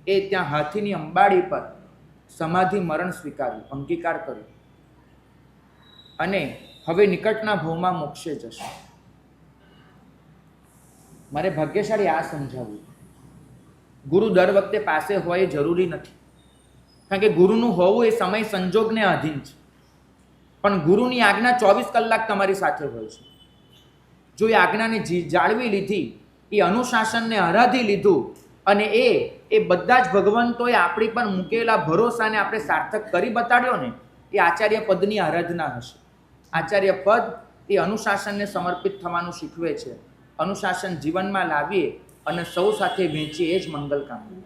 એ ત્યાં હાથીની અંબાડી પર સમાધિ મરણ સ્વીકાર્યું, અંગીકાર કર્યો. અને હવે નિકટના ભવમાં મોક્ષે જશે. મારે ભાગ્યશાળી આ સમજાવવું, ગુરુ દર વખતે પાસે હોય એ જરૂરી નથી. કારણ કે ગુરુનું હોવું એ સમય સંજોગને આધીન છે. પણ ગુરુની આજ્ઞા 24 કલાક તમારી સાથે હોય છે. જો એ આજ્ઞાને જાળવી લીધી, એ અનુશાસનને આરાધી લીધું અને એ બધા જ ભગવંતોએ આપણી પર મૂકેલા ભરોસાને આપણે સાર્થક કરી બતાડ્યો ને, એ આચાર્ય પદની આરાધના હશે. આચાર્ય પદ એ અનુશાસનને સમર્પિત થવાનું શીખવે છે. અનુશાસન જીવનમાં લાવીએ અને સૌ સાથે વહેંચીએ એ જ મંગલ કામના.